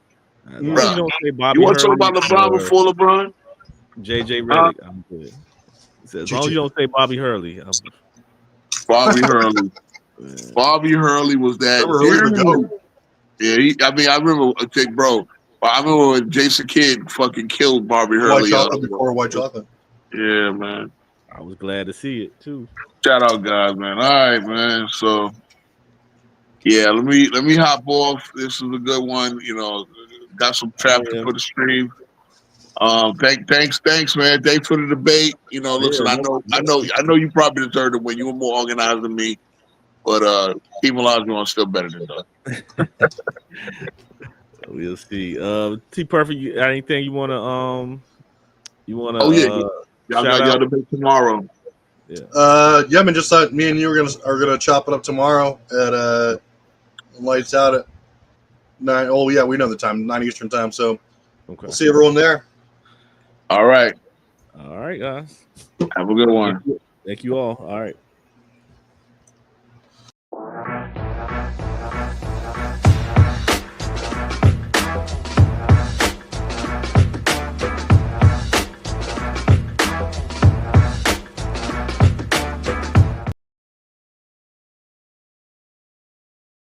you don't say Bobby You want to talk Hurley about LeBron before LeBron? JJ Redick, I'm good. As long as you don't say Bobby Hurley. Bobby Hurley. Bobby Hurley was that. Yeah, I remember, bro. I remember when Jason Kidd fucking killed Bobby Hurley. White chocolate before white chocolate. Yeah, man. I was glad to see it too. Shout out, guys, man. All right, man. So, yeah, let me hop off. This is a good one. You know, got some traffic for the stream. Thanks, man. Thanks for the debate. You know, listen, I know you probably deserved to win. You were more organized than me, but Hakeem Olajuwon still better than that. We'll see. T Perfect, you got anything you wanna Oh yeah, y'all debate tomorrow. Yeah, man. Just thought me and you are gonna chop it up tomorrow at lights out at 9. Oh yeah, we know the time, 9 Eastern time. So we'll see everyone there. All right, guys. Have a good one. Thank you all. All right.